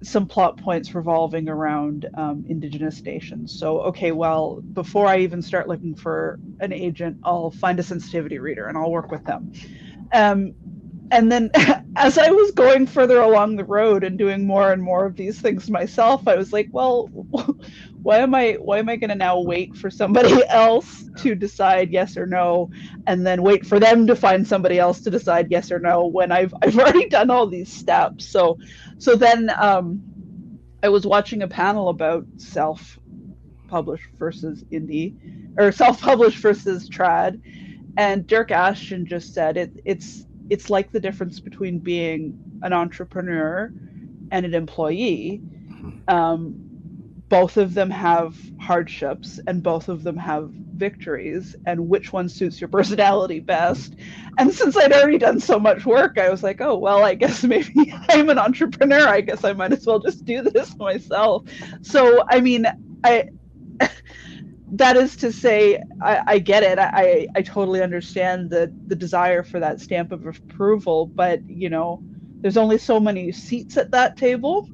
some plot points revolving around Indigenous stations. So, okay, well, before I even start looking for an agent, I'll find a sensitivity reader and I'll work with them. and then as I was going further along the road and doing more and more of these things myself, I was like, well, why am I going to now wait for somebody else to decide yes or no, and then wait for them to find somebody else to decide yes or no when I've already done all these steps. So then I was watching a panel about self-published versus indie, or self-published versus trad, and Dirk Ashton just said it's like the difference between being an entrepreneur and an employee. Both of them have hardships and both of them have victories, and which one suits your personality best. And since I'd already done so much work, I was like, oh, well, I guess maybe I'm an entrepreneur. I guess I might as well just do this myself. So, I mean, that is to say, I get it. I totally understand the desire for that stamp of approval, but there's only so many seats at that table.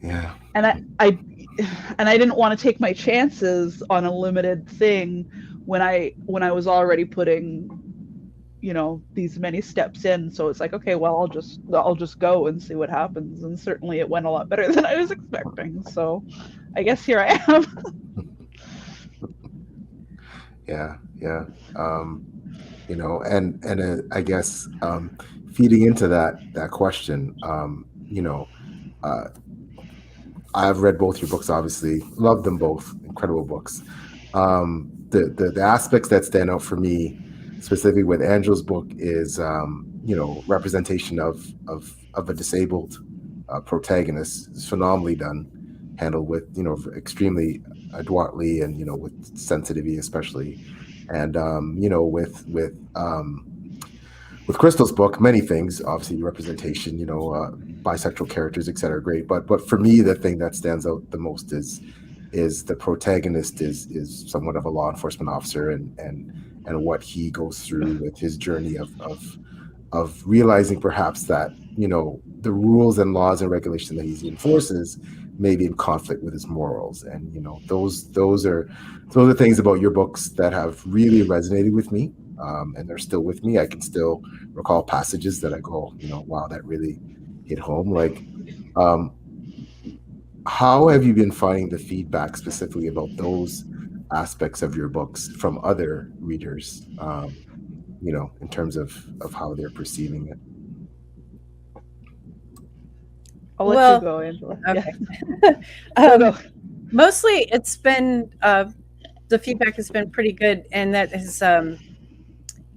Yeah. And I didn't want to take my chances on a limited thing when I was already putting these many steps in. So it's like, okay, well, I'll just go and see what happens. And certainly it went a lot better than I was expecting. So I guess here I am. Yeah. I guess feeding into that question, I've read both your books, obviously, love them both, incredible books. The aspects that stand out for me, specifically with Angela's book, is representation of a disabled protagonist is phenomenally done, handled with extremely adroitly and with sensitivity especially, and with Krystal's book, many things, obviously representation, bisexual characters, etc. Great, but for me, the thing that stands out the most is the protagonist is somewhat of a law enforcement officer, and what he goes through with his journey of realizing perhaps that the rules and laws and regulations that he enforces may be in conflict with his morals, and those are things about your books that have really resonated with me. And they're still with me. I can still recall passages that I go, wow, that really hit home. Like, how have you been finding the feedback specifically about those aspects of your books from other readers, in terms of how they're perceiving it? I'll let you go, Angela. Okay. Yeah. Go. Mostly it's been, the feedback has been pretty good, and that has,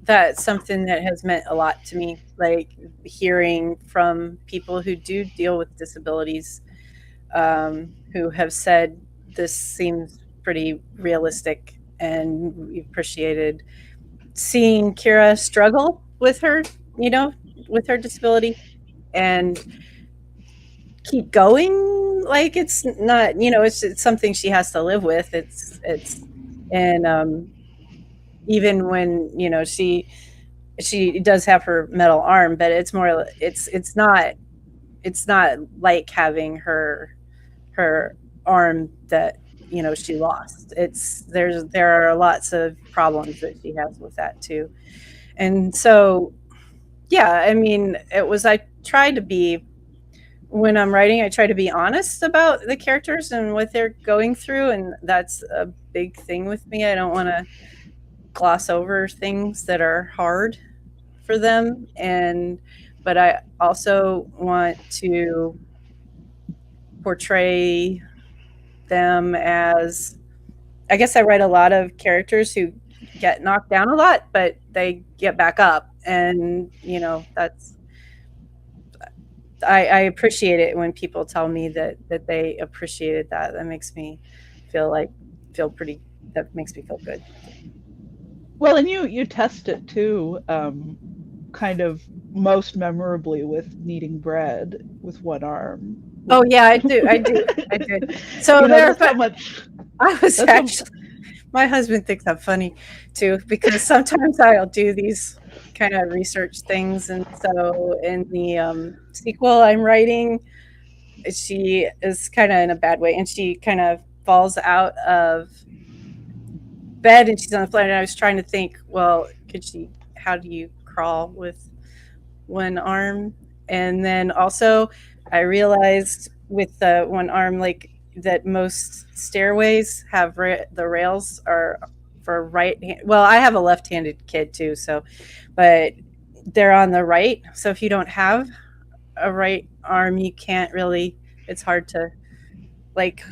that's something that has meant a lot to me, like hearing from people who do deal with disabilities, who have said this seems pretty realistic, and we appreciated seeing Kira struggle with her, with her disability, and keep going. Like, it's not, it's something she has to live with. And even when she does have her metal arm, but it's more, it's not like having her arm that she lost. There are lots of problems that she has with that too. And so I try to be, when I'm writing, I try to be honest about the characters and what they're going through, and that's a big thing with me. I don't want to gloss over things that are hard for them, but I also want to portray them as, I guess I write a lot of characters who get knocked down a lot, but they get back up, and that's, I appreciate it when people tell me that they appreciated that. That makes me feel good. Well, and you test it too, kind of most memorably with kneading bread with one arm. Oh yeah, I do. So that's how much. I was actually, my husband thinks I'm funny too, because sometimes I'll do these kind of research things, and so in the sequel I'm writing, she is kind of in a bad way, and she kind of falls out of bed and she's on the floor, and I was trying to think, well, how do you crawl with one arm. And then also I realized with the one arm, like that most stairways have the rails are for right hand. Well, I have a left-handed kid too, so, but they're on the right. So if you don't have a right arm, you can't really, it's hard to like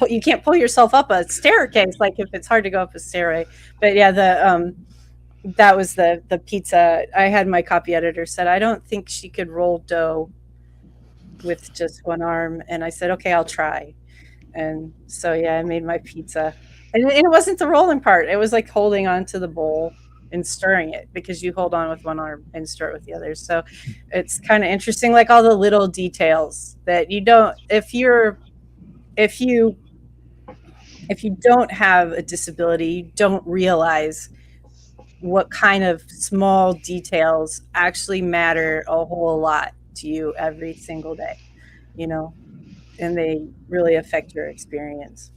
you can't pull yourself up a staircase, like if it's hard to go up a stairway. But yeah, that was the pizza. I had my copy editor said I don't think she could roll dough with just one arm, and I said okay, I'll try. And so yeah, I made my pizza, and it wasn't the rolling part, it was like holding on to the bowl and stirring it, because you hold on with one arm and stir it with the other. So it's kind of interesting, like all the little details that you don't, if you don't have a disability, you don't realize what kind of small details actually matter a whole lot to you every single day, you know, and they really affect your experience.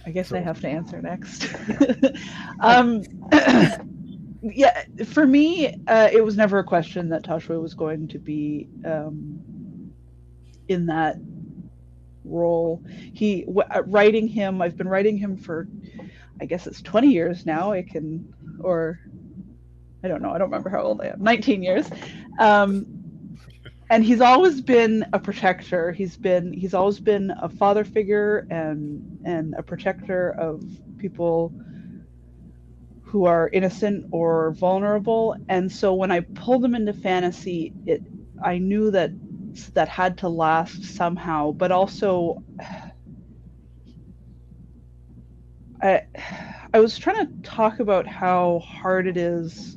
I guess I have to answer next. Yeah, for me, it was never a question that Toshua was going to be in that role. Writing him, I've been writing him for, I guess it's 20 years now. I don't know, I don't remember how old I am, 19 years. And he's always been a protector. He's always been a father figure and a protector of people who are innocent or vulnerable. And so when I pulled him into fantasy, I knew that had to last somehow, but also I was trying to talk about how hard it is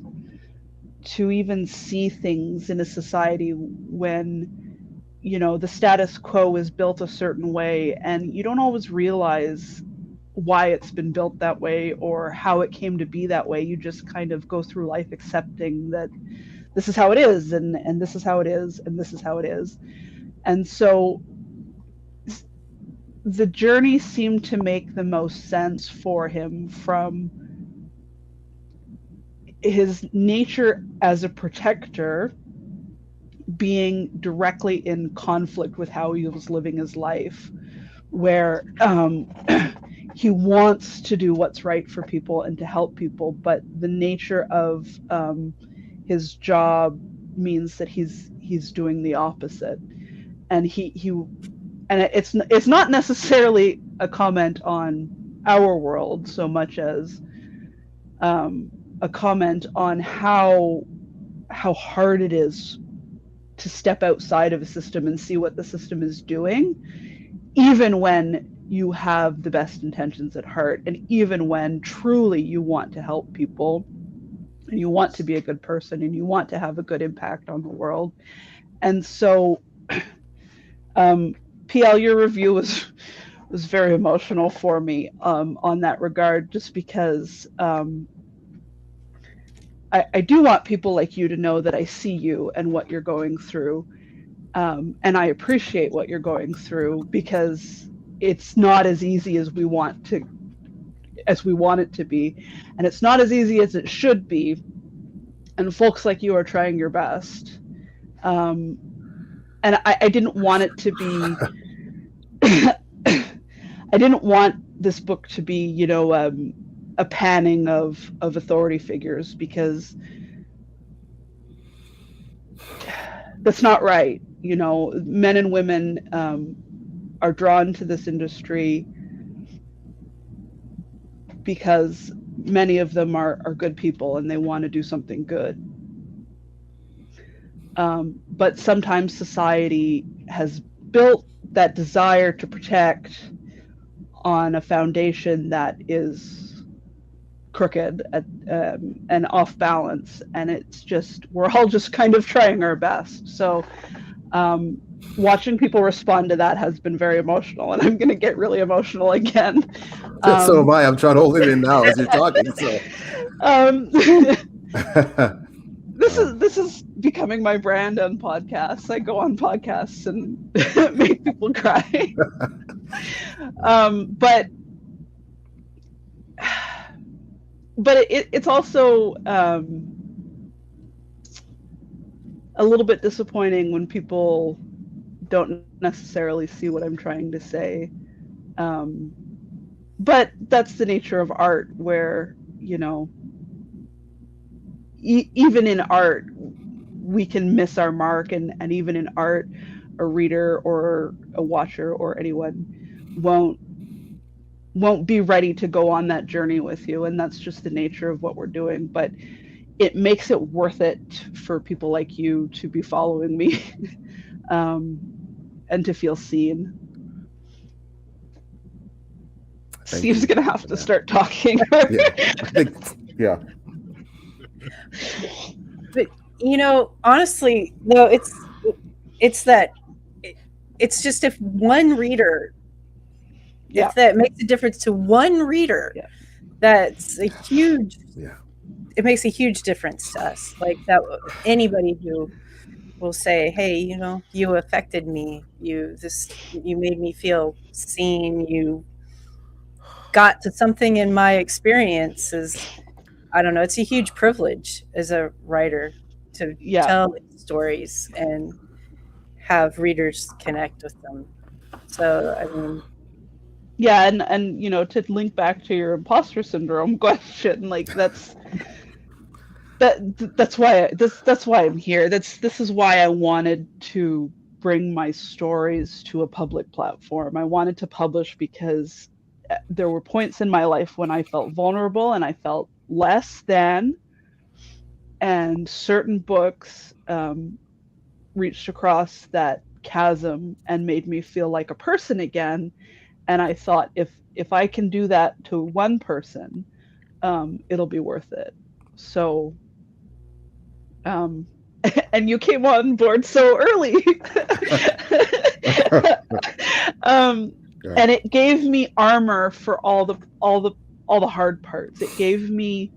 to even see things in a society when, you know, the status quo is built a certain way and you don't always realize why it's been built that way or how it came to be that way. You just kind of go through life accepting that this is how it is, and this is how it is, and this is how it is. And so the journey seemed to make the most sense for him from his nature as a protector being directly in conflict with how he was living his life, where he wants to do what's right for people and to help people, but the nature of his job means that he's doing the opposite. And it's not necessarily a comment on our world so much as a comment on how hard it is to step outside of a system and see what the system is doing, even when you have the best intentions at heart, and even when truly you want to help people and you want to be a good person and you want to have a good impact on the world. And so PL, your review was very emotional for me on that regard, just because I do want people like you to know that I see you and what you're going through, and I appreciate what you're going through, because it's not as easy as we want it to be, and it's not as easy as it should be, and folks like you are trying your best, and I didn't want it to be I didn't want this book to be, you know, a panning of authority figures, because that's not right. You know, men and women are drawn to this industry because many of them are good people and they want to do something good. But sometimes society has built that desire to protect on a foundation that is crooked and off balance, and it's just, we're all just kind of trying our best. So watching people respond to that has been very emotional, and I'm going to get really emotional again. So am I. I'm trying to hold it in now as you're talking. So this is becoming my brand on podcasts. I go on podcasts and make people cry. But but it's also a little bit disappointing when people don't necessarily see what I'm trying to say. But that's the nature of art, where, you know, even in art, we can miss our mark, and even in art, a reader or a watcher or anyone won't be ready to go on that journey with you, and that's just the nature of what we're doing. But it makes it worth it for people like you to be following me, and to feel seen. Thank Steve's you gonna have for to that. start talking. Yeah, I think, yeah. But you know, honestly, no, it's that it's just if one reader, Yeah. if that makes a difference to one reader, Yeah. that's a huge. Yeah. It makes a huge difference to us. Like that, anybody who will say, "Hey, you know, you affected me. You made me feel seen. You got to something in my experience." Is, I don't know. It's a huge privilege as a writer to Yeah. tell these stories and have readers connect with them. So, I mean, Yeah, and you know, to link back to your imposter syndrome question, like that's that's why I'm here. This is why I wanted to bring my stories to a public platform. I wanted to publish because there were points in my life when I felt vulnerable and I felt less than, and certain books reached across that chasm and made me feel like a person again. And I thought, if I can do that to one person, it'll be worth it. So, and you came on board so early. And it gave me armor for all the hard parts. It gave me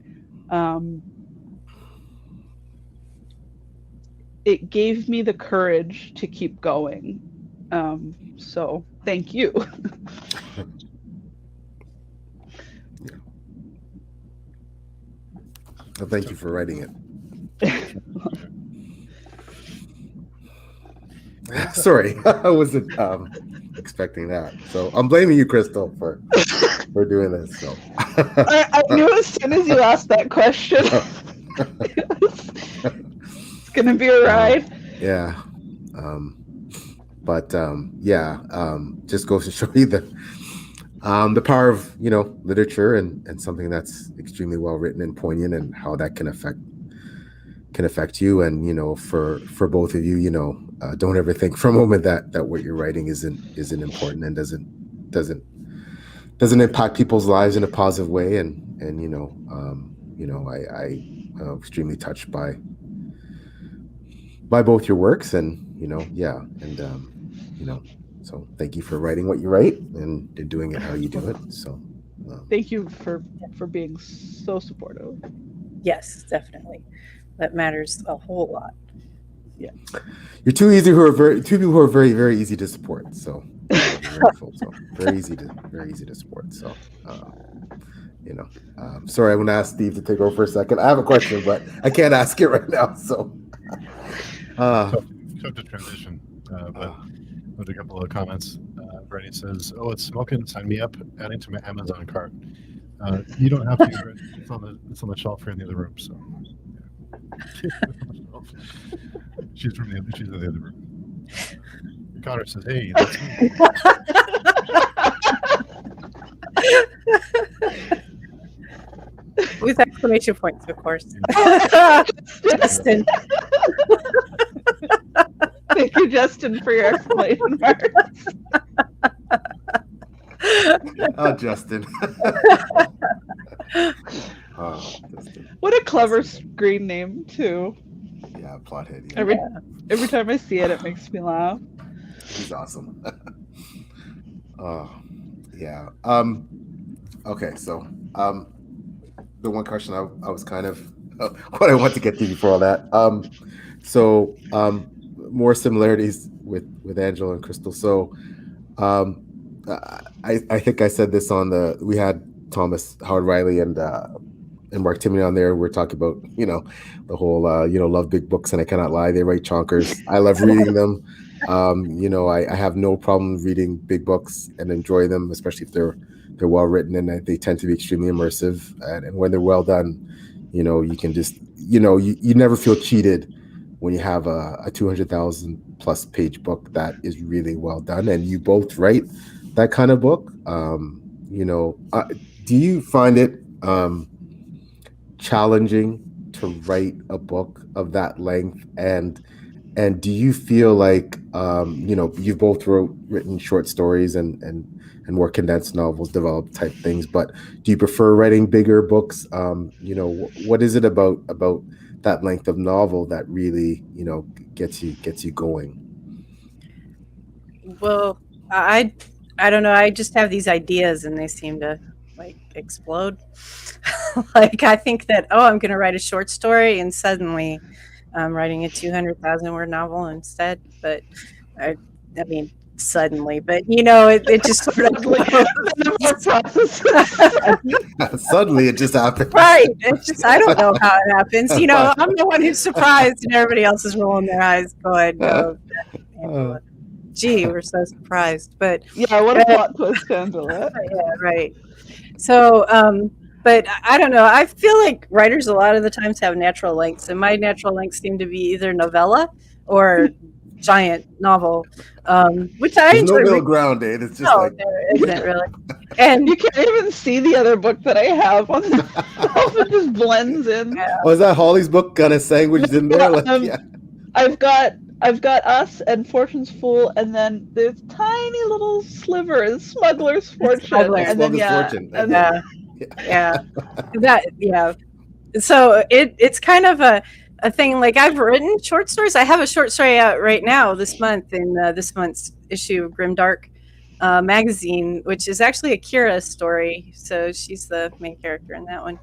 the courage to keep going. So thank you. Well, thank you for writing it. Sorry, I wasn't expecting that. So I'm blaming you, Krystal, for doing this. So I knew as soon as you asked that question, it's gonna be a ride. Yeah. But just goes to show you the power of, you know, literature and something that's extremely well written and poignant, and how that can affect you. And, you know, for both of you, you know, don't ever think for a moment that what you're writing isn't important and doesn't impact people's lives in a positive way. And you know, I'm extremely touched by both your works, and you know, you know, so thank you for writing what you write and doing it how you do it. So thank you for being so supportive. yes, definitely. That matters a whole lot. Yeah. You're two people who are very, very easy to support. So very easy to support. So you know, sorry, I'm gonna ask Steve to take over for a second. I have a question, but I can't ask it right now. So tough to transition, but with a couple of comments. Brady says, "Oh, it's smoking. Sign me up. Adding to my Amazon cart." You don't have to. It's on the shelf here in the other room. So she's in the other room. Connor says, "Hey, that's me." With exclamation points, of course. Justin. Thank you, Justin, for your exclamation marks. Oh, Justin. Oh, Justin. What a clever screen name, too. Yeah, Plothead. Yeah. Every time I see it, it makes me laugh. He's awesome. Oh, yeah. Okay, so the one question I was kind of what I want to get to before all that. So more similarities with Angela and Krystal. So I think I said this on we had Thomas Howard Riley and and Mark Timony on there. We're talking about, the whole, love big books and I cannot lie. They write chonkers. I love reading them. I have no problem reading big books and enjoy them, especially if they're well written, and they tend to be extremely immersive. And when they're well done, you can just, you never feel cheated when you have a 200,000 plus page book that is really well done, and you both write that kind of book. Do you find it challenging to write a book of that length, and do you feel like you've both written short stories and more condensed novels, developed type things, but do you prefer writing bigger books? What is it about that length of novel that really gets you going? Well, I don't know. I just have these ideas and they seem to like explode. Like I think that, I'm going to write a short story, and suddenly I'm writing a 200,000 word novel instead. But I mean, suddenly, but it just sort of suddenly it just happened. Right. It's just, I don't know how it happens. I'm the one who's surprised, and everybody else is rolling their eyes going, no, gee, we're so surprised. But yeah, what a plot twist, Angela. Yeah, right. So, but I don't know. I feel like writers a lot of the times have natural lengths, and my natural lengths seem to be either novella or giant novel, which I enjoy. There's no middle ground, Dave. It's just there isn't really. And you can't even see the other book that I have on the shelf. It just blends in. Yeah. Oh, is that Holly's book kind of sandwiched in there? I've got Us and Fortune's Fool, and then there's tiny little sliver, Smuggler's Fortune, and then Fortune. So it's kind of a thing. Like I've written short stories. I have a short story out right now this month in this month's issue of Grimdark magazine, which is actually a Kira story. So she's the main character in that one.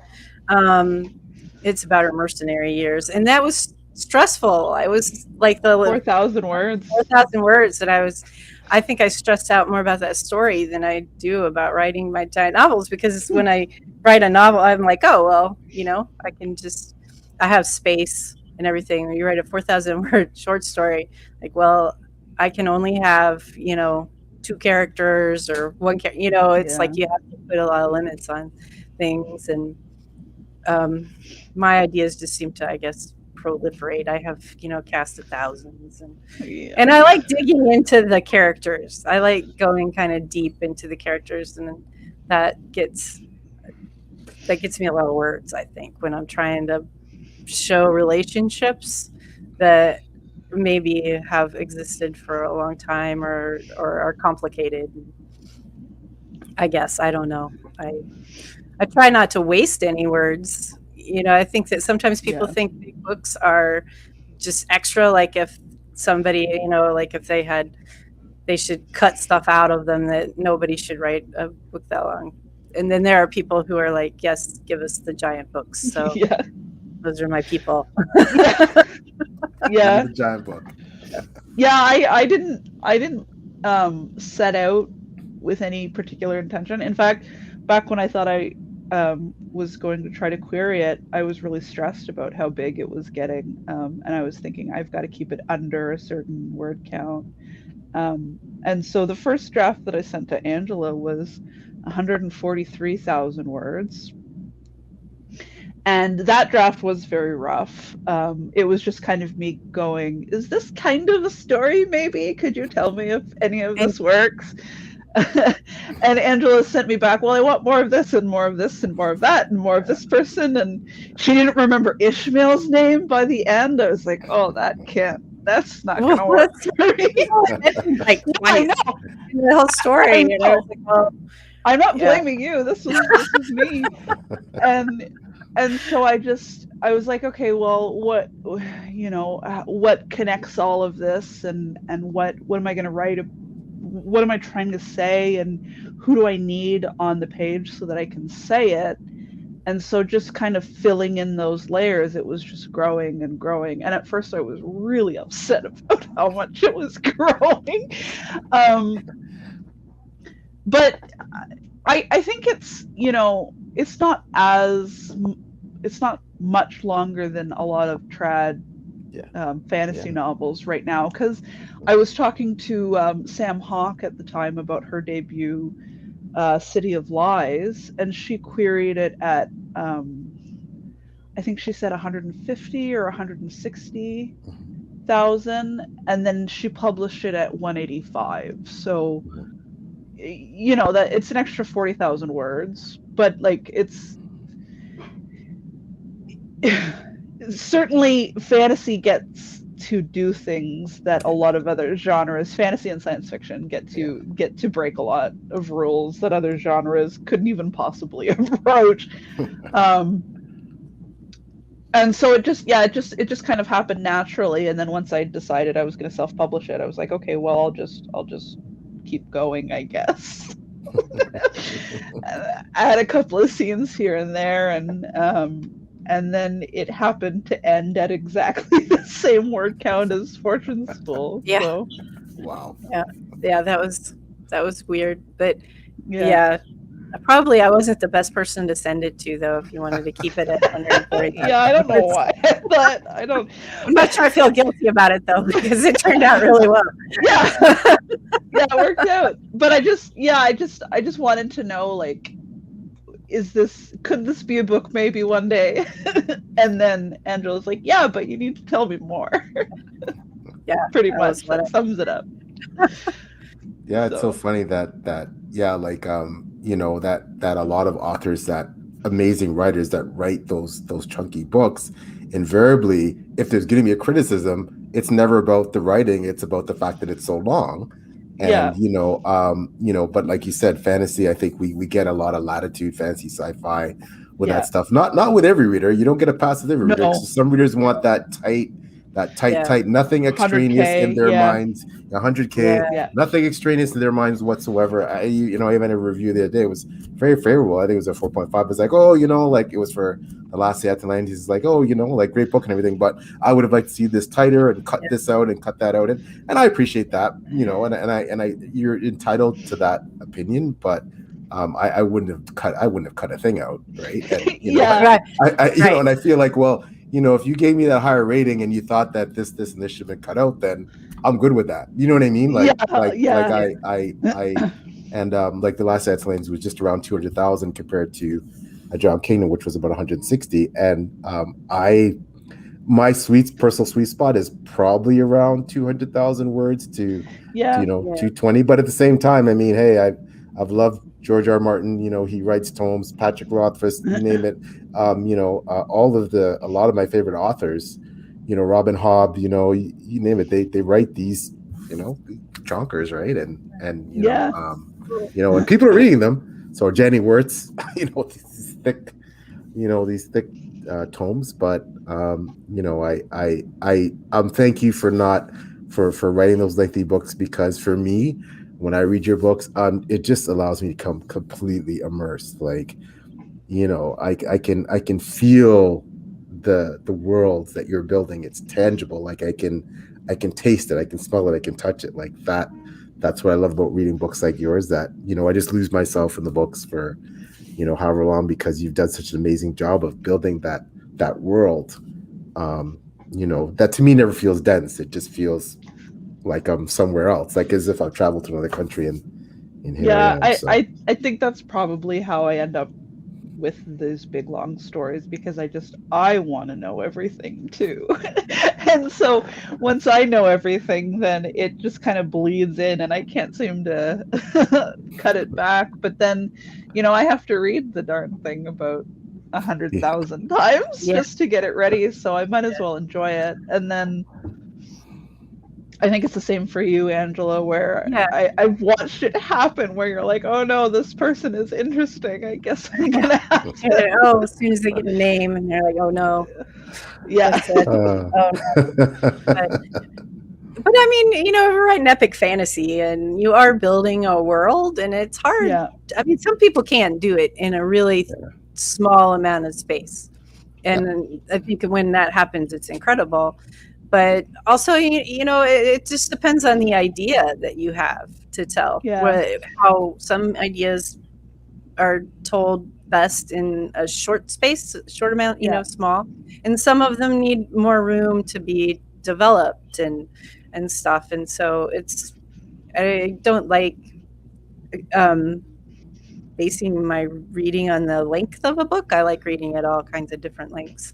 It's about her mercenary years, and that was stressful. I was like the 4,000 words. 4,000 words, and I think I stressed out more about that story than I do about writing my giant novels, because when I write a novel, I'm like, oh well, I have space and everything. When you write a 4,000 word short story, like, well, I can only have 2 characters or 1 character. It's like you have to put a lot of limits on things, and my ideas just seem to, I guess, proliferate. I have cast of thousands, and I like digging into the characters. I like going kind of deep into the characters, and that gets me a lot of words, I think, when I'm trying to show relationships that maybe have existed for a long time or are complicated. I guess, I don't know. I try not to waste any words. I think that sometimes people think big books are just extra, like if somebody, like if they should cut stuff out of them, that nobody should write a book that long. And then there are people who are like, yes, give us the giant books. So those are my people. Yeah. The giant book. Yeah, I didn't set out with any particular intention. In fact, back when I thought I was going to try to query it, I was really stressed about how big it was getting, and I was thinking I've got to keep it under a certain word count, and so the first draft that I sent to Angela was 143,000 words, and that draft was very rough. It was just kind of me going, is this kind of a story? Maybe could you tell me if any of this works? And Angela sent me back, well, I want more of this and more of this and more of that and more of this person, and she didn't remember Ishmael's name by the end. I was like, oh, that's not gonna work for me. Like, I know the whole story. I was like, well, I'm not blaming you. This was me. And so I was like, okay, well, what connects all of this, and what am I going to write? What am I trying to say, and who do I need on the page so that I can say it? And so just kind of filling in those layers, it was just growing and growing. And at first I was really upset about how much it was growing. But I think it's, it's not as it's not much longer than a lot of trad fantasy Yeah. novels right now. Because I was talking to Sam Hawke at the time about her debut, City of Lies, and she queried it at I think she said 150 or 160,000, and then she published it at 185. So you know that it's an extra 40,000 words, but like it's certainly fantasy gets to do things that a lot of other genres, fantasy and science fiction, get to break a lot of rules that other genres couldn't even possibly approach. And so it just kind of happened naturally. And then once I decided I was going to self-publish it, I was like, okay, well, I'll just keep going, I guess. Add a couple of scenes here and there, and then it happened to end at exactly the same word count as Fortune's Spool. Yeah. So, Wow. Yeah, that was weird, but yeah. Probably I wasn't the best person to send it to, though, if you wanted to keep it at 140. Yeah, I don't know why, but I'm not sure I feel guilty about it, though, because it turned out really well. Yeah, it worked out. But I just wanted to know, like, could this be a book maybe one day? And then Angela's like, yeah, but you need to tell me more. Yeah, pretty much. That sums it up. Yeah, it's so funny that like you know, that a lot of authors, that amazing writers that write those chunky books, invariably, if there's going to be a criticism, it's never about the writing, it's about the fact that it's so long. And you know, but like you said, fantasy, I think we get a lot of latitude, fantasy, sci-fi with that stuff. Not with every reader. You don't get a pass with every reader. So some readers want that tight, nothing extraneous in their minds. 100K, nothing extraneous in their minds whatsoever. I even had a review the other day. It was very favorable. I think it was a 4.5. It's like, oh, like it was for The Last Atlantis. It's like, oh, like great book and everything, but I would have liked to see this tighter and cut this out and cut that out. And I appreciate that, and I you're entitled to that opinion, but I wouldn't have cut a thing out, right? And, and I feel like, well, if you gave me that higher rating and you thought that this and this should have been cut out, then I'm good with that. You know what I mean? Like The Last Atlantis was just around 200,000 compared to A Drowned Kingdom, which was about 160. And my personal sweet spot is probably around 200,000 words to 220. But at the same time, I mean, hey, I've loved George R. Martin. He writes tomes. Patrick Rothfuss, you name it. A lot of my favorite authors, Robin Hobb, you name it. They write these, chonkers, right? And and people are reading them. So Jenny Wirtz, these thick tomes. But thank you for writing those lengthy books, because for me, when I read your books, it just allows me to come completely immersed. Like, I can feel the world that you're building. It's tangible. Like I can taste it. I can smell it. I can touch it. Like that. That's what I love about reading books like yours. That I just lose myself in the books for however long, because you've done such an amazing job of building that world. That to me never feels dense. It just feels like I'm somewhere else, like as if I've traveled to another country and here I am. I think that's probably how I end up with these big long stories, because I want to know everything too. And so once I know everything, then it just kind of bleeds in and I can't seem to cut it back. But then, I have to read the darn thing about 100,000 times just to get it ready. So I might as well enjoy it. And then I think it's the same for you, Angela, where I've watched it happen, where you're like, oh no, this person is interesting. I guess I'm going to have to. As soon as they get a name and they're like, oh no. Yeah. Oh, no. But I mean, you're writing epic fantasy and you are building a world, and it's hard. Yeah. I mean, some people can't do it in a really small amount of space. And I think when that happens, it's incredible. But also, it just depends on the idea that you have to tell. Yeah. How some ideas are told best in a short space, short amount, Yeah. small. And some of them need more room to be developed and stuff. And so I don't like basing my reading on the length of a book. I like reading at all kinds of different lengths.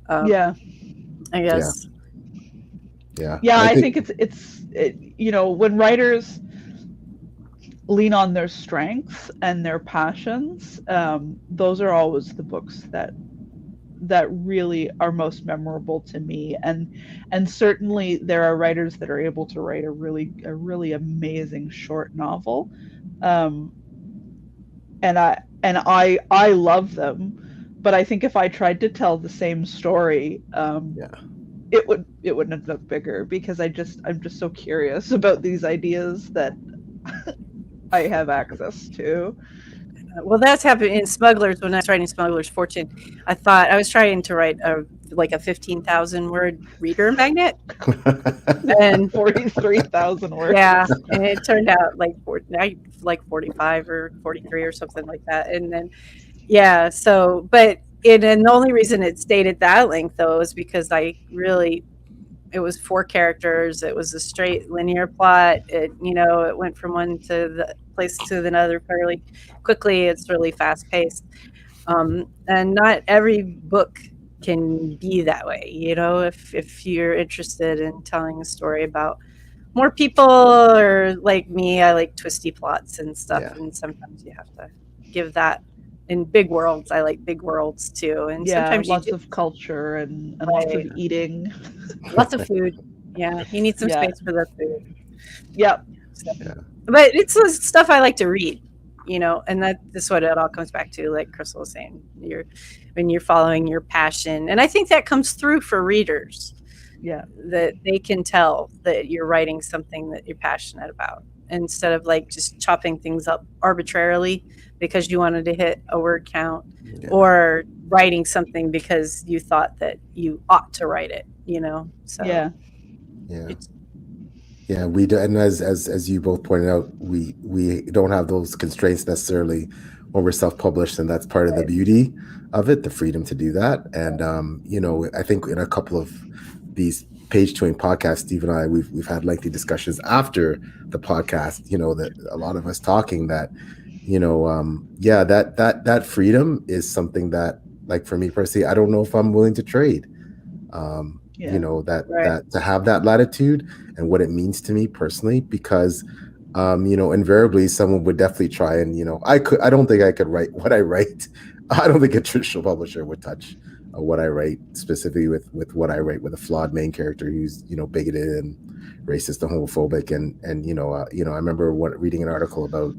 Yeah. I guess. Yeah. Yeah, I think when writers lean on their strengths and their passions, those are always the books that really are most memorable to me. And certainly there are writers that are able to write a really amazing short novel. And I love them, but I think if I tried to tell the same story, it would end up bigger, because I'm just so curious about these ideas that I have access to. Well, that's happened in Smugglers. When I was writing Smuggler's Fortune, I thought I was trying to write a 15,000 word reader magnet, and 43,000 words. yeah, and it turned out like 45 or 43 or something like that. And then so and the only reason it stayed at that length though is because it was 4 characters. It was a straight linear plot. It went from one to the place to another fairly quickly. It's really fast paced, and not every book can be that way. If you're interested in telling a story about more people, or like me, I like twisty plots and stuff, and sometimes you have to give that. In big worlds, I like big worlds too, and sometimes lots of culture and lots of eating, lots of food. Yeah, you need some space for the food. Yep. So, but it's the stuff I like to read, and that's what it all comes back to. Like Krystal was saying, when you're following your passion, and I think that comes through for readers. Yeah, that they can tell that you're writing something that you're passionate about, instead of like just chopping things up arbitrarily because you wanted to hit a word count, or writing something because you thought that you ought to write it, so yeah, we do. And as you both pointed out, we don't have those constraints necessarily when we're self-published, and that's part of the beauty of it, the freedom to do that. And I think in a couple of these page chewing podcasts, Steve and I, we've had lengthy discussions after the podcast, that a lot of us talking that that freedom is something that, like, for me personally, I don't know if I'm willing to trade. That to have that latitude and what it means to me personally, because invariably someone would definitely try and I don't think I could write what I write. I don't think a traditional publisher would touch what I write, specifically with what I write, with a flawed main character who's bigoted and racist and homophobic, and I remember reading an article about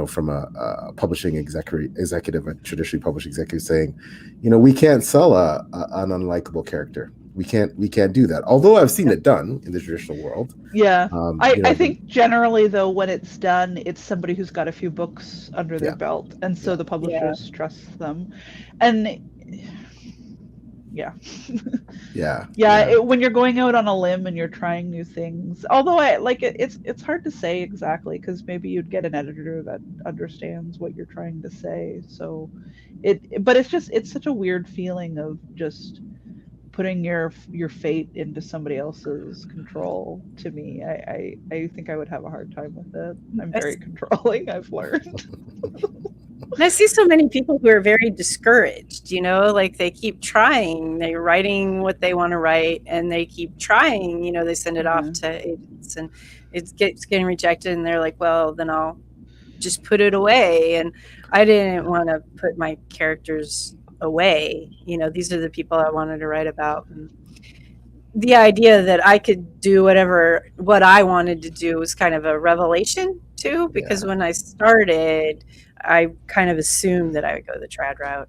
from a publishing executive, a traditionally published executive, saying, we can't sell an unlikable character. We can't do that. Although I've seen it done in the traditional world. Yeah. I think generally though, when it's done, it's somebody who's got a few books under their belt, and so the publishers trust them. And when you're going out on a limb and you're trying new things, although it's hard to say exactly, because maybe you'd get an editor that understands what you're trying to say. So but it's such a weird feeling of just putting your fate into somebody else's control. To me, I think I would have a hard time with it. I'm very controlling, I've learned. And I see so many people who are very discouraged, like they keep trying, they're writing what they want to write, and they keep trying, they send it off to agents, and it's getting rejected, and they're like, well, then I'll just put it away. And I didn't want to put my characters away. These are the people I wanted to write about. And the idea that I could do what I wanted to do was kind of a revelation too, because when I started, I kind of assumed that I would go the trad route.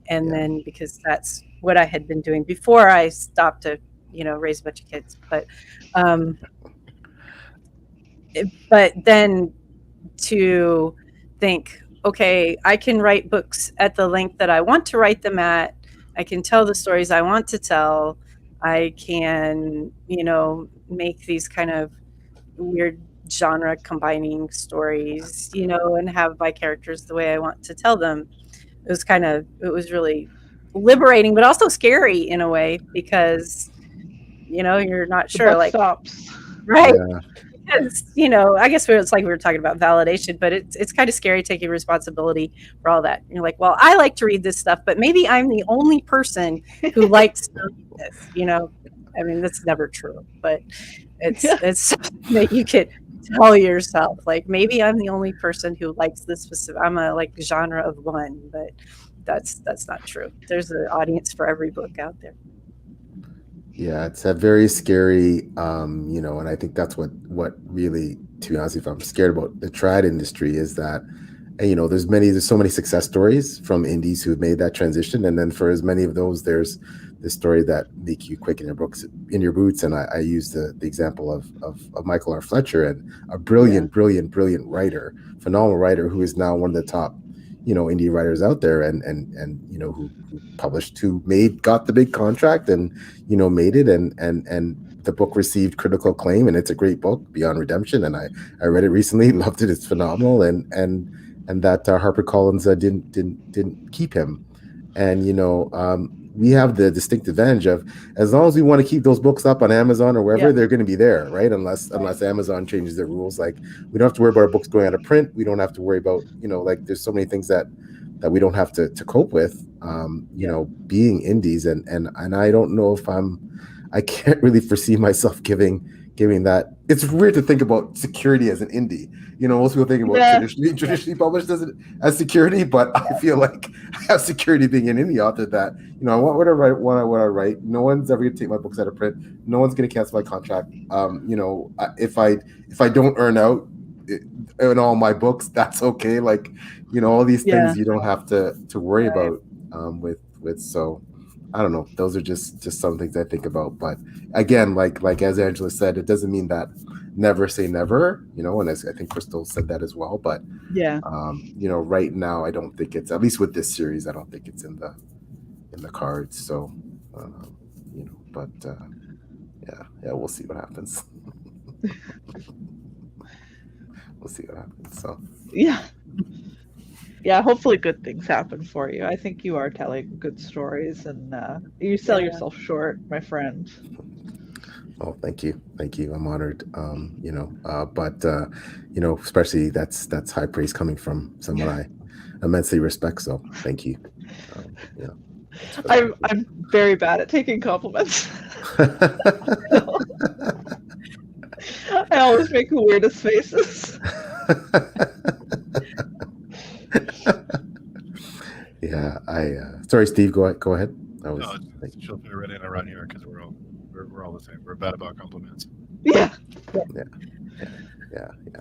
And then, because that's what I had been doing before I stopped to, raise a bunch of kids. But then to think, okay, I can write books at the length that I want to write them at. I can tell the stories I want to tell. I can, make these kind of weird genre combining stories, and have my characters the way I want to tell them. it was really liberating, but also scary in a way because you're not The sure, buck like, stops. right? Yeah. Because I guess it's like we were talking about validation, but it's kind of scary taking responsibility for all that. You're like, well, I like to read this stuff, but maybe I'm the only person who likes to read this. I mean, that's never true, but it's Yeah. it's something that you could tell yourself, like, maybe I'm the only person who likes this specific. I'm a like genre of one, but that's not true. There's an audience for every book out there. Yeah, it's a very scary, and I think that's what really, to be honest, if I'm scared about the trad industry is that, there's so many success stories from indies who've made that transition, and then for as many of those, there's the story that make you quick in your boots, and I use the example of Michael R. Fletcher, and a brilliant, brilliant, brilliant writer, phenomenal writer, who is now one of the top, indie writers out there, and who published, got the big contract, and made it, and the book received critical acclaim, and it's a great book, Beyond Redemption, and I read it recently, loved it, it's phenomenal, and that HarperCollins didn't keep him, and we have the distinct advantage of, as long as we want to keep those books up on Amazon or wherever, they're going to be there, right? Unless Amazon changes their rules. Like, we don't have to worry about our books going out of print. We don't have to worry about, like, there's so many things that we don't have to cope with, being indies, and I don't know if I can't really foresee myself giving that. It's weird to think about security as an indie. Most people think about traditionally published as security, but I feel like I have security being an indie author, that I want what I write, what I write. No one's ever going to take my books out of print. No one's going to cancel my contract. If I don't earn out in all my books, that's okay. Like, all these things you don't have to worry about with. So I don't know. Those are just some things I think about. But again, like as Angela said, it doesn't mean that never say never, and I think Krystal said that as well. But right now, I don't think it's, at least with this series, I don't think it's in the cards. So, but we'll see what happens. We'll see what happens. So Hopefully good things happen for you. I think you are telling good stories, and you sell yourself short, my friend. Oh, thank you. I'm honored. But especially that's high praise coming from someone I immensely respect. So thank you. I'm very bad at taking compliments. I always make the weirdest faces. Yeah, sorry, Steve. Go ahead. She'll fit right in around here because we're all the same. We're bad about compliments. Yeah.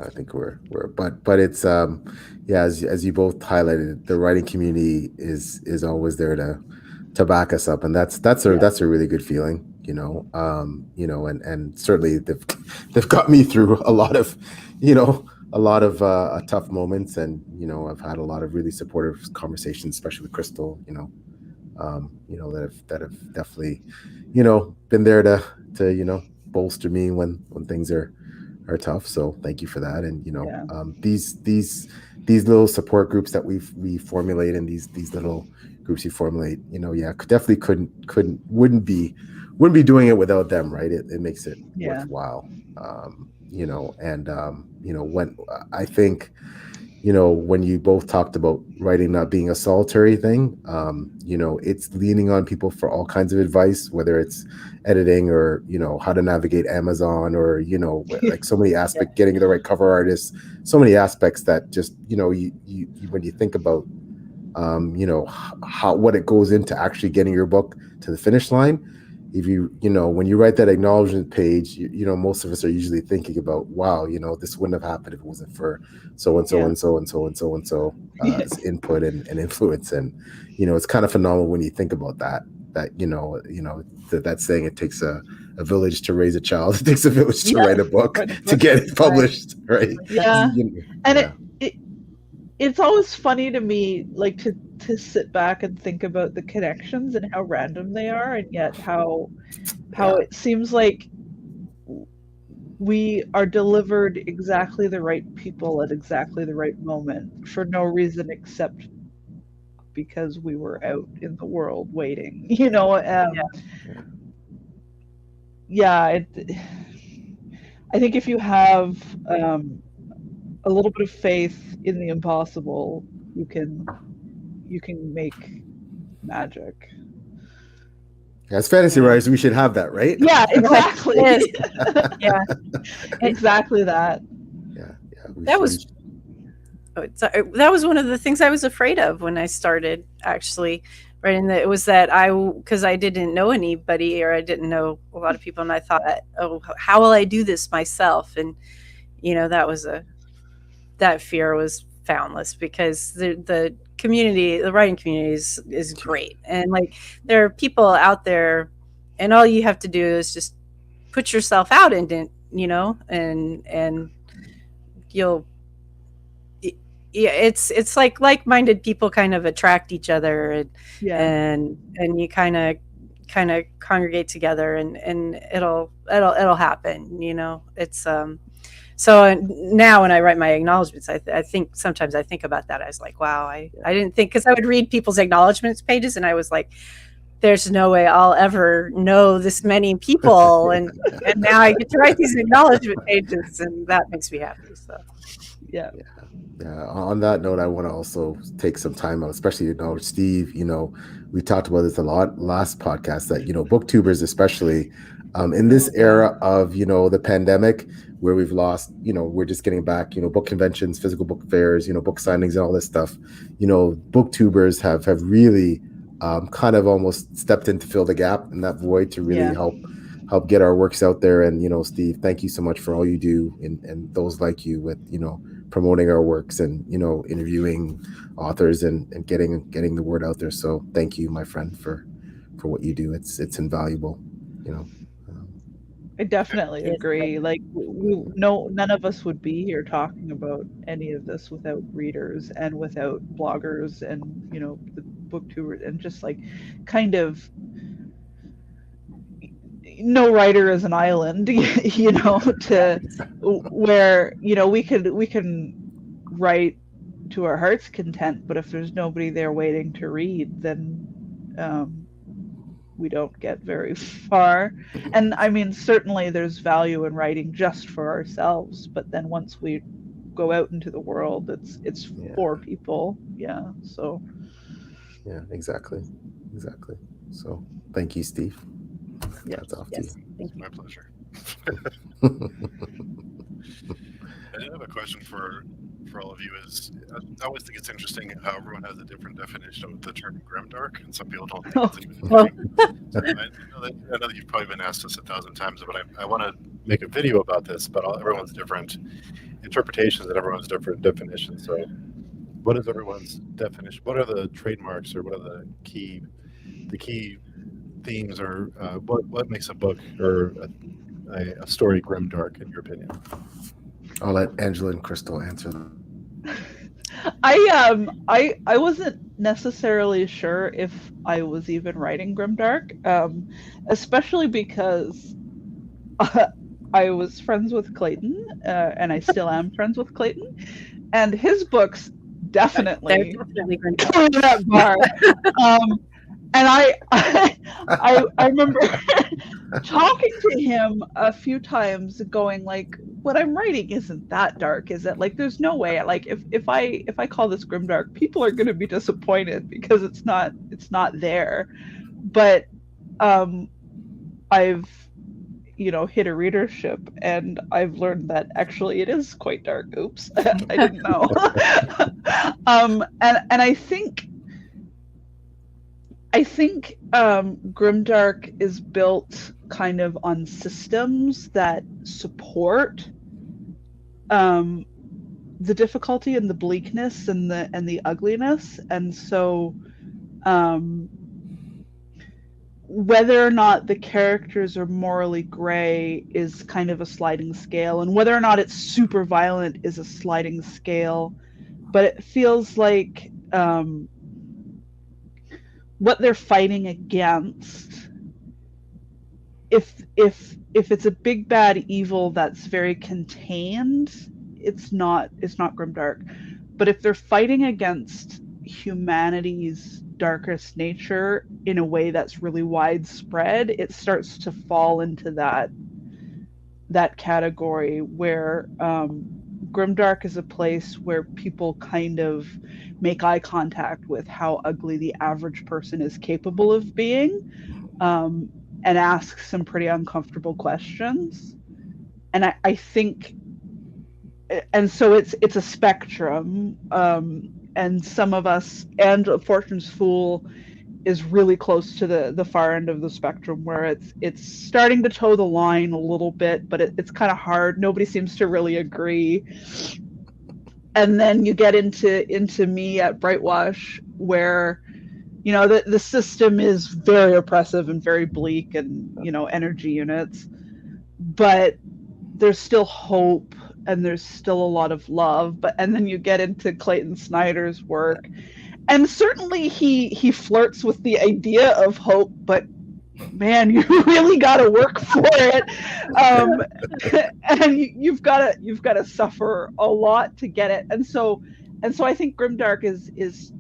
I think we're but it's as you both highlighted, the writing community is always there to back us up, and that's a really good feeling, and certainly they've got me through a lot of tough moments, and I've had a lot of really supportive conversations, especially with Krystal, that have definitely been there to bolster me when things are tough. So thank you for that. And these little support groups that we formulate, and these little groups you formulate, definitely wouldn't be doing it without them, right? It makes it worthwhile. When I think, when you both talked about writing not being a solitary thing, it's leaning on people for all kinds of advice, whether it's editing or, how to navigate Amazon, or, like so many aspects, getting the right cover artists, so many aspects that just, you when you think about, what it goes into actually getting your book to the finish line. If when you write that acknowledgement page, most of us are usually thinking about, wow, this wouldn't have happened if it wasn't for so and so and so and so and so and so input and influence. And it's kind of phenomenal when you think about that that saying, it takes a village to raise a child. It takes a village to write a book to get it published, right? It's always funny to me, like, to sit back and think about the connections and how random they are, and yet how it seems like we are delivered exactly the right people at exactly the right moment for no reason except because we were out in the world waiting. You know, I think if you have a little bit of faith in the impossible, you can make magic. As fantasy writers, we should have that, right? Yeah, exactly. Yes. Yeah. Exactly that. Yeah. That was one of the things I was afraid of when I started, actually. Right, and it was that because I didn't know anybody, or I didn't know a lot of people, and I thought, oh, how will I do this myself? And that fear was foundless, because the community, the writing community is great, and like there are people out there, and all you have to do is just put yourself out, and and you'll. Yeah, it's like-minded people kind of attract each other, and you kind of congregate together, and it'll happen. It's so now when I write my acknowledgments, I think sometimes I think about that. I was like, wow, I didn't think, because I would read people's acknowledgments pages, and I was like, there's no way I'll ever know this many people, and now I get to write these acknowledgement pages, and that makes me happy. So yeah. On that note, I want to also take some time out, especially, Steve, we talked about this a lot last podcast, that, booktubers, especially in this era of, the pandemic, where we've lost, we're just getting back, book conventions, physical book fairs, book signings and all this stuff, booktubers have really kind of almost stepped in to fill the gap in that void, to really help get our works out there. And, Steve, thank you so much for all you do, and those like you, with, promoting our works, and interviewing authors, and getting the word out there. So thank you, my friend, for what you do. It's invaluable. I definitely agree. Like, none of us would be here talking about any of this without readers, and without bloggers, and the booktubers, and just like kind of, no writer is an island, to where, we can write to our heart's content, but if there's nobody there waiting to read, then we don't get very far. And I mean, certainly there's value in writing just for ourselves, but then once we go out into the world, it's for people. So exactly. So thank you, Steve. That's off to you. It's my pleasure. I did have a question for all of you. I always think it's interesting how everyone has a different definition of the term grimdark, and some people don't think it's even I know that you've probably been asked this 1,000 times, but I want to make a video about this, but everyone's different interpretations and everyone's different definitions. So what is everyone's definition? What are the trademarks, or what are the key themes, or what makes a book or a story grimdark, in your opinion? I'll let Angela and Krystal answer them. I wasn't necessarily sure if I was even writing grimdark, especially because I was friends with Clayton, and I still am friends with Clayton, and his books definitely clear that bar. And I remember talking to him a few times, going like, what I'm writing isn't that dark, is it? Like, there's no way. Like, if I call this grimdark, people are going to be disappointed, because it's not there. But I've hit a readership, and I've learned that actually it is quite dark. Oops, I didn't know. And I think grimdark is built kind of on systems that support the difficulty, and the bleakness, and the ugliness. And so whether or not the characters are morally gray is kind of a sliding scale, and whether or not it's super violent is a sliding scale. But it feels like what they're fighting against, if it's a big bad evil that's very contained, it's not grimdark. But if they're fighting against humanity's darkest nature in a way that's really widespread, it starts to fall into that category where Grimdark is a place where people kind of make eye contact with how ugly the average person is capable of being, and ask some pretty uncomfortable questions. And I think, and so it's a spectrum, and some of us, and Fortune's Fool is really close to the far end of the spectrum, where it's starting to toe the line a little bit, but it's kind of hard. Nobody seems to really agree. And then you get into me at Brightwash, where the system is very oppressive and very bleak, and energy units, but there's still hope and there's still a lot of love. And then you get into Clayton Snyder's work, and certainly he flirts with the idea of hope, but man, you really got to work for it, and you've got to suffer a lot to get it. And so I think Grimdark is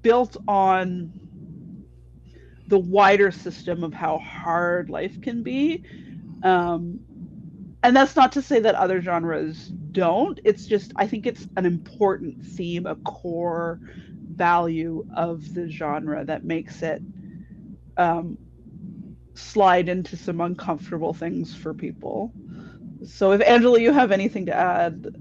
built on the wider system of how hard life can be. And that's not to say that other genres don't. It's just, I think it's an important theme, a core value of the genre that makes it slide into some uncomfortable things for people. So if Angela, you have anything to add?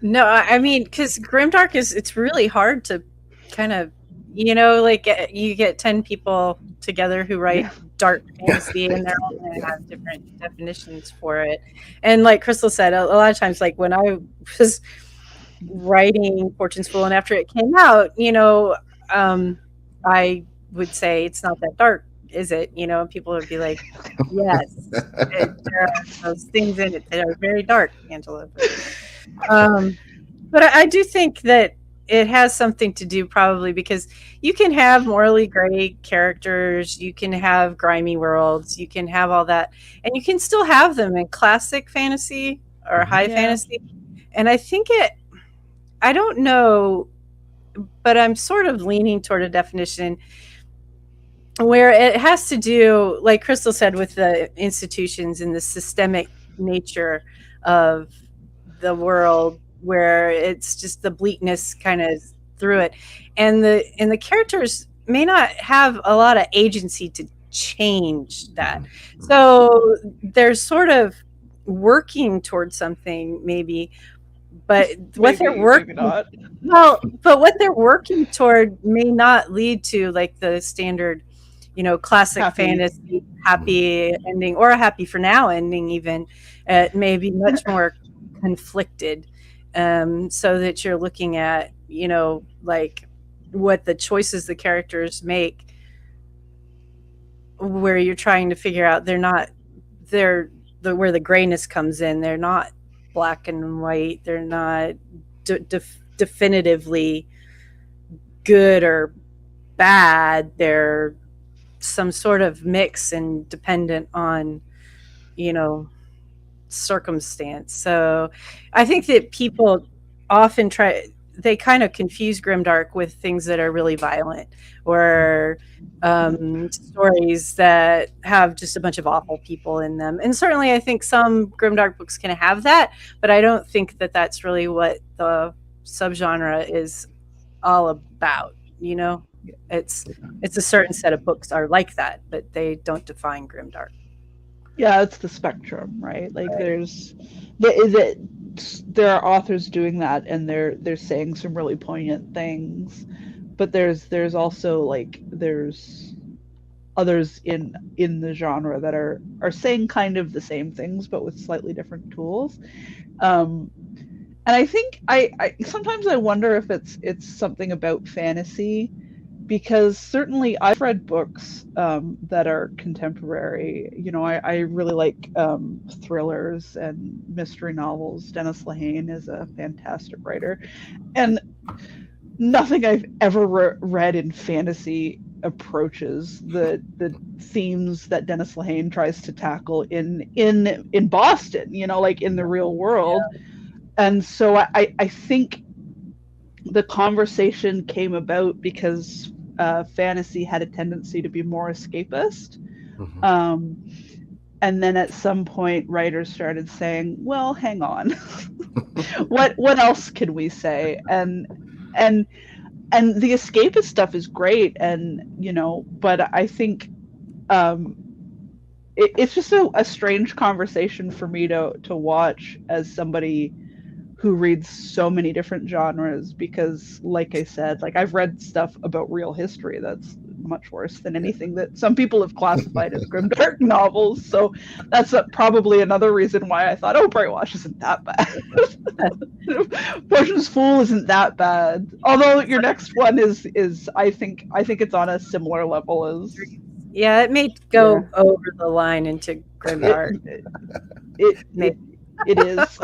No, I mean, because Grimdark it's really hard to kind of, like you get 10 people together who write dark fantasy, and they're all going to have different definitions for it. And like Krystal said, a lot of times, like when I was writing Fortune's Fool, and after it came out, I would say it's not that dark, is it? And people would be like, yes, there are those things in it that are very dark, Angela. But I do think that it has something to do, probably because you can have morally gray characters, you can have grimy worlds, you can have all that, and you can still have them in classic fantasy or high fantasy. And I think I don't know, but I'm sort of leaning toward a definition where it has to do, like Krystal said, with the institutions and the systemic nature of the world, where it's just the bleakness kind of through it, and the characters may not have a lot of agency to change that. So they're sort of working towards something, maybe, but what they're working but what they're working toward may not lead to like the standard, classic fantasy happy ending, or a happy for now ending. Even it may be much more conflicted. So that you're looking at, like what the choices the characters make, where you're trying to figure out where the grayness comes in. They're not black and white. They're not definitively good or bad. They're some sort of mix and dependent on, circumstance. So I think that people often they kind of confuse Grimdark with things that are really violent, or stories that have just a bunch of awful people in them. And certainly I think some Grimdark books can have that, but I don't think that that's really what the subgenre is all about. It's a certain set of books are like that, but they don't define Grimdark. Yeah, it's the spectrum, right? Like there are authors doing that, and they're saying some really poignant things, but there's also there's others in the genre that are saying kind of the same things, but with slightly different tools. And I think I sometimes I wonder if it's something about fantasy, because certainly I've read books that are contemporary. I really like thrillers and mystery novels. Dennis Lehane is a fantastic writer, and nothing I've ever read in fantasy approaches the themes that Dennis Lehane tries to tackle in Boston, like in the real world. And so I think the conversation came about because fantasy had a tendency to be more escapist. Mm-hmm. And then at some point, writers started saying, "Well, hang on, what else can we say?" And the escapist stuff is great, and but I think it's just a strange conversation for me to watch as somebody who reads so many different genres, because like I said, like I've read stuff about real history that's much worse than anything that some people have classified as grimdark novels. So that's probably another reason why I thought, oh, Brightwash isn't that bad. Potion's Fool isn't that bad. Although your next one is I think it's on a similar level as Yeah, it may go over the line into grimdark. It is.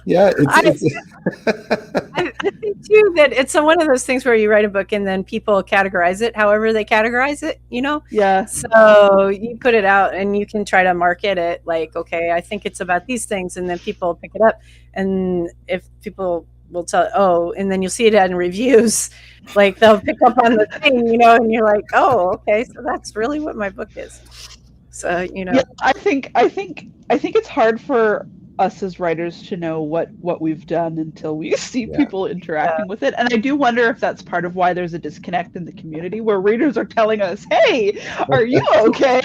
Yeah, it's I think too that it's one of those things where you write a book and then people categorize it however they categorize it, Yeah. So you put it out and you can try to market it like, okay, I think it's about these things, and then people pick it up, and if people will tell, and then you'll see it in reviews, like they'll pick up on the thing, and you're like, oh, okay, so that's really what my book is. So Yeah, I think it's hard for us as writers to know what we've done until we see people interacting with it. And I do wonder if that's part of why there's a disconnect in the community, where readers are telling us, "Hey, are you okay?"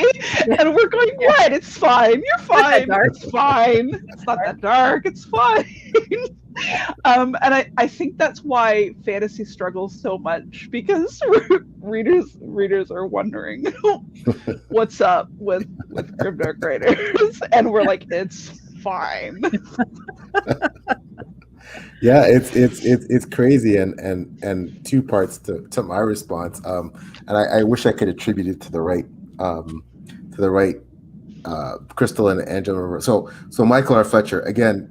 And we're going, "What? It's fine. You're fine. It's fine. It's not that dark. It's fine." And I think that's why fantasy struggles so much, because readers are wondering what's up with grimdark writers, and we're like, it's fine. Yeah, it's crazy, and two parts to my response. And I wish I could attribute it to the right Krystal and Angela. So Michael R. Fletcher, again,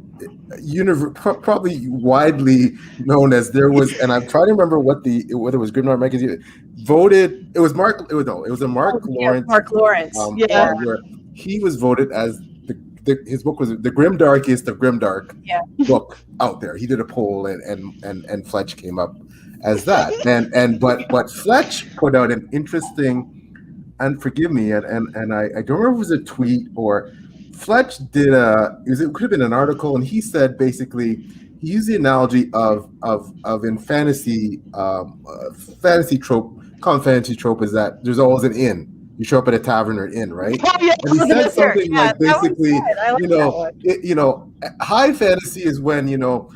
probably widely known as, there was, and I'm trying to remember whether it was Grimdark Magazine voted. It was Mark. It was a Mark Lawrence. Mark Lawrence. Where he was voted as his book was the Grimdarkest of Grimdark book out there. He did a poll, and Fletch came up as that. But Fletch put out an interesting, and forgive me, and I don't remember if it was a tweet or Fletch did it could have been an article, and he said basically he used the analogy of in fantasy trope. Common fantasy trope is that there's always an inn. You show up at a tavern or an inn, right? Oh, yeah. And he said something like basically, high fantasy is when the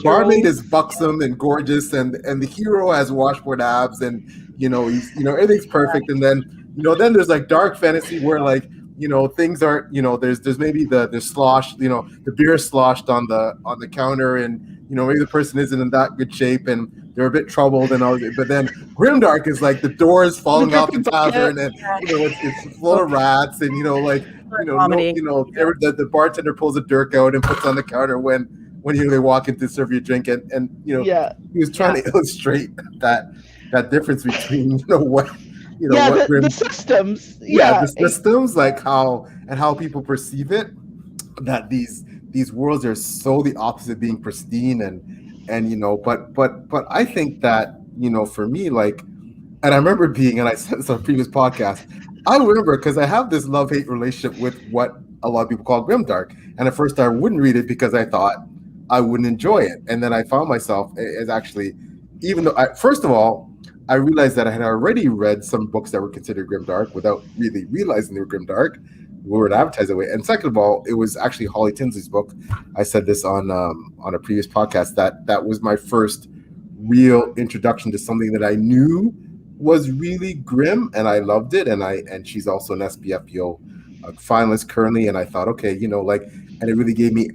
barmaid is buxom and gorgeous, and the hero has washboard abs, and he's everything's perfect, and then then there's like dark fantasy where like things aren't, there's maybe the slosh, the beer sloshed on the counter, and maybe the person isn't in that good shape and they're a bit troubled and all. But then Grimdark is like the doors falling off the tavern, and it's full of rats, and the bartender pulls a dirk out and puts on the counter when they walk in to serve your drink, and he was trying to illustrate that difference between the systems. The systems, like how people perceive it, that these worlds are so the opposite, being pristine, but I think that for me, like, and I remember and I said this on a previous podcast, I remember, because I have this love-hate relationship with what a lot of people call grimdark, and at first I wouldn't read it because I thought I wouldn't enjoy it, and then I found myself as actually, even though first of all, I realized that I had already read some books that were considered grimdark without really realizing they were grimdark. We were advertised that way. And second of all, it was actually Holly Tinsley's book. I said this on a previous podcast, that was my first real introduction to something that I knew was really grim, and I loved it. And she's also an SPFPO finalist currently. And I thought, okay, and it really gave me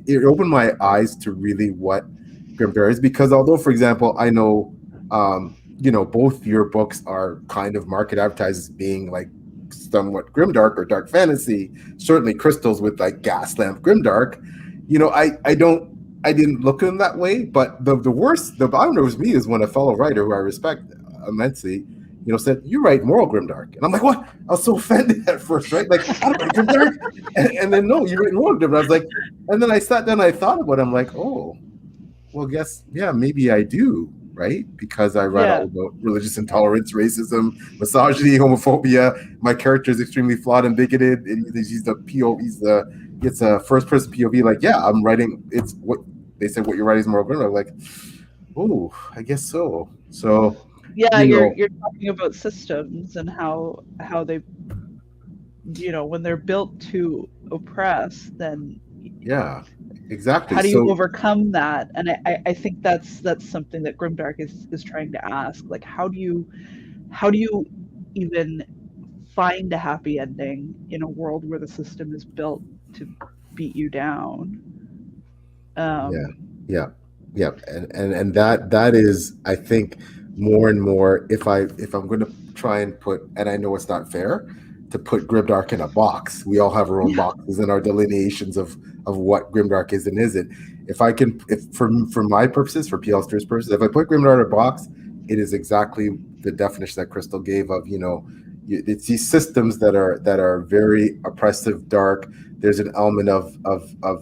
it opened my eyes to really what grimdark is, because although, for example, I know both your books are kind of market advertised as being like somewhat grimdark or dark fantasy. Certainly Krystal's with like Gaslamp grimdark. I didn't look at them that way, but the bottom was me is when a fellow writer who I respect immensely, said, "You write moral grimdark," and I'm like, "What?" I was so offended at first, right? Like, I don't write grimdark, and then no, you write moral grimdark. I was like, and then I sat down, and I thought about it. I'm like, oh, well, maybe I do, right? Because I write all about religious intolerance, racism, misogyny, homophobia. My character is extremely flawed and bigoted. He's the PO. It's a first person POV. Like, yeah, I'm writing. It's what they said. What you're writing is moral grimdark. Like, oh, I guess so. So yeah, you're talking about systems and how they, when they're built to oppress, then yeah, exactly. how do you overcome that? And I think that's something that Grimdark is trying to ask. Like, how do you even find a happy ending in a world where the system is built to beat you down? Yeah, and that is, I think, more and more, if I'm going to try and put, and I know it's not fair to put Grimdark in a box. We all have our own boxes and our delineations of what Grimdark is and isn't. If for my purposes, for PL Stuart's purposes, if I put Grimdark in a box, it is exactly the definition that Krystal gave of, it's these systems that are very oppressive, dark. There's an element of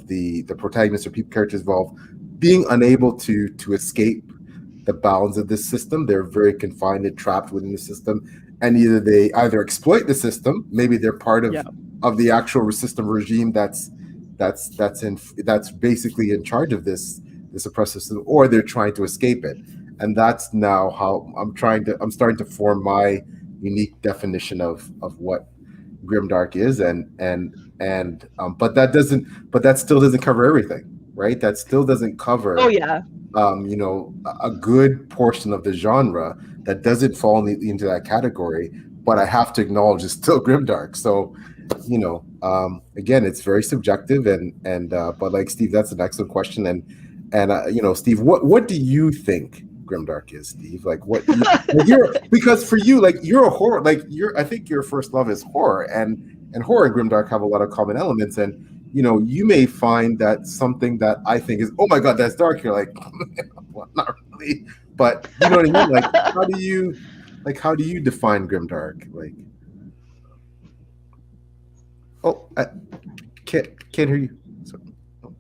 the protagonist or people characters involved being unable to escape the bounds of this system. They're very confined and trapped within the system, and they either exploit the system. Maybe they're part of the actual system regime that's basically in charge of this oppressive system, or they're trying to escape it. And that's now how I'm starting to form my unique definition of what Grimdark is, but that still doesn't cover everything, right? That still doesn't cover a good portion of the genre that doesn't fall into that category, but I have to acknowledge it's still Grimdark. So again, it's very subjective, and but like Steve, that's an excellent question. And Steve, what do you think Grimdark is, Steve? Like, what because for you, like, you're a horror, like, I think your first love is horror, and horror and Grimdark have a lot of common elements, and you may find that something that I think is, oh my god, that's dark. You're like, well, not really, but you know what I mean. Like, how do you define Grimdark? Like, oh, I can't hear you. Sorry. Oh.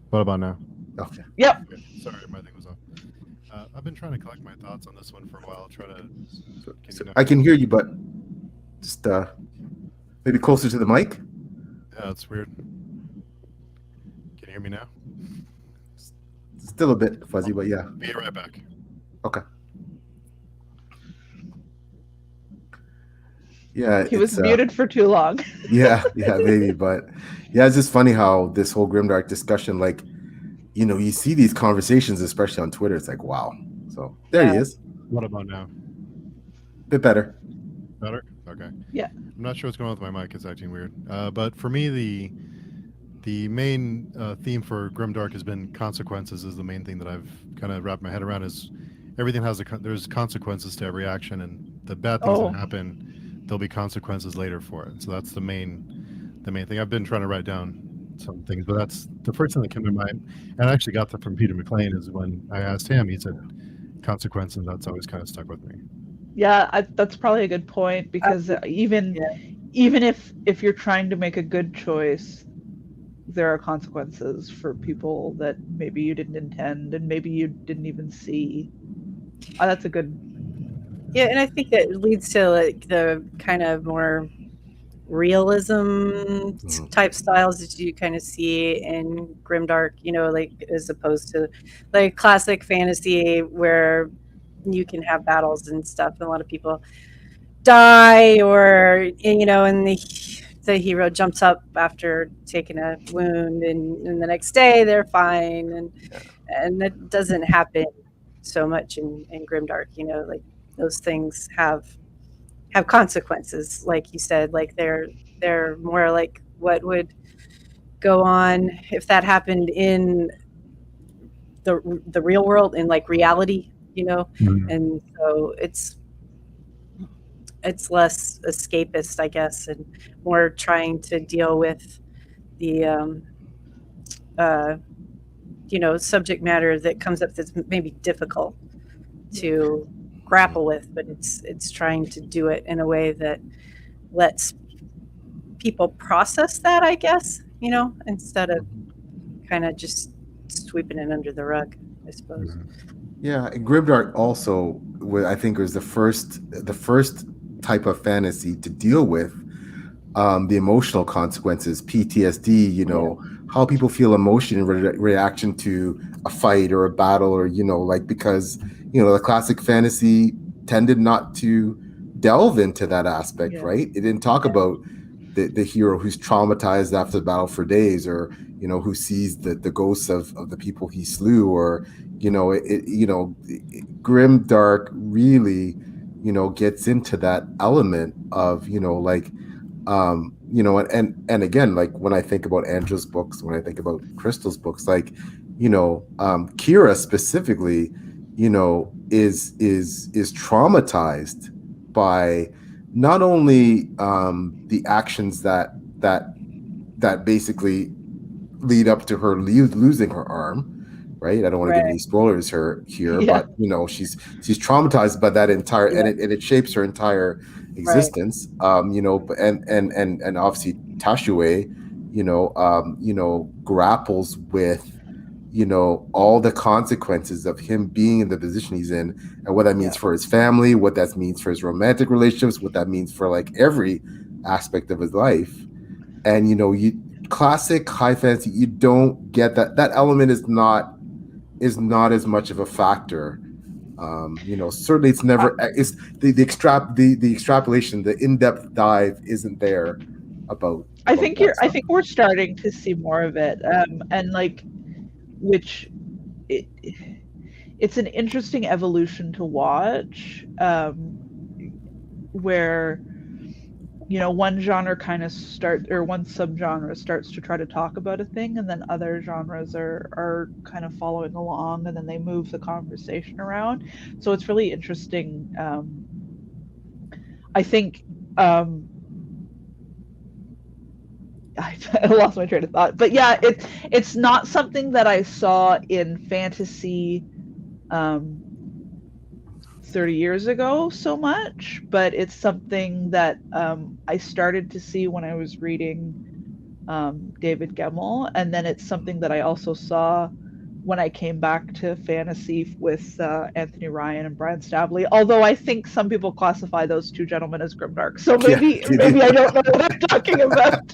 What about now? Okay. Yep. Okay. Sorry, my thing was off. I've been trying to collect my thoughts on this one for a while. I can hear you, but just maybe closer to the mic. Yeah, that's weird. Can you hear me now? Still a bit fuzzy, but yeah. Be right back. Okay. Yeah, he was muted for too long. yeah, maybe, but yeah, it's just funny how this whole Grimdark discussion, like, you see these conversations, especially on Twitter. It's like, wow. So there he is. What about now? Bit better. Better? Okay. Yeah. I'm not sure what's going on with my mic. It's acting weird. But for me, the main theme for Grimdark has been consequences. Is the main thing that I've kind of wrapped my head around. Is everything there's consequences to every action, and the bad things that happen, there'll be consequences later for it. So that's the main thing. I've been trying to write down some things, but that's the first thing that came to mind. And I actually got that from Peter McLean. Is when I asked him, he said consequences. That's always kind of stuck with me. Yeah, that's probably a good point, because even if you're trying to make a good choice, there are consequences for people that maybe you didn't intend and maybe you didn't even see. That's a good. Yeah, and I think that leads to like the kind of more realism type styles that you kind of see in Grimdark, like as opposed to like classic fantasy where you can have battles and stuff and a lot of people die, or and the hero jumps up after taking a wound and the next day they're fine, and that doesn't happen so much in Grimdark. Like those things have consequences, like you said. Like they're more like what would go on if that happened in the real world, in like reality, and so it's less escapist, I guess, and more trying to deal with the subject matter that comes up that's maybe difficult to grapple with, but it's trying to do it in a way that lets people process that, I guess, instead of kind of just sweeping it under the rug, I suppose. Yeah, and Grimdark also, I think, was the first type of fantasy to deal with the emotional consequences, PTSD, how people feel emotion in reaction to a fight or a battle, or, because, the classic fantasy tended not to delve into that aspect, right? It didn't talk about the hero who's traumatized after the battle for days, or, who sees the ghosts of the people he slew, or, Grimdark really, gets into that element of, and again, like when I think about Angela's books, when I think about Krystal's books, like, Kira specifically, is traumatized by not only the actions that basically lead up to her losing her arm, right? I don't want to give any spoilers here, but she's traumatized by that entire, and it shapes her entire existence. And obviously Tashue, grapples with, all the consequences of him being in the position he's in, and what that means for his family, what that means for his romantic relationships, what that means for like every aspect of his life. And classic high fantasy, you don't get that element is not as much of a factor. Certainly it's never, it's the extrapolation, the in-depth dive isn't there about I think we're starting to see more of it, and like, which it's an interesting evolution to watch, where one genre kind of one subgenre starts to try to talk about a thing, and then other genres are kind of following along, and then they move the conversation around. So it's really interesting. I think I lost my train of thought, but yeah, it's not something that I saw in fantasy 30 years ago so much, but it's something that I started to see when I was reading David Gemmell, and then it's something that I also saw when I came back to fantasy with Anthony Ryan and Brian Stabley, although I think some people classify those two gentlemen as Grimdark, so maybe I don't know what I'm talking about.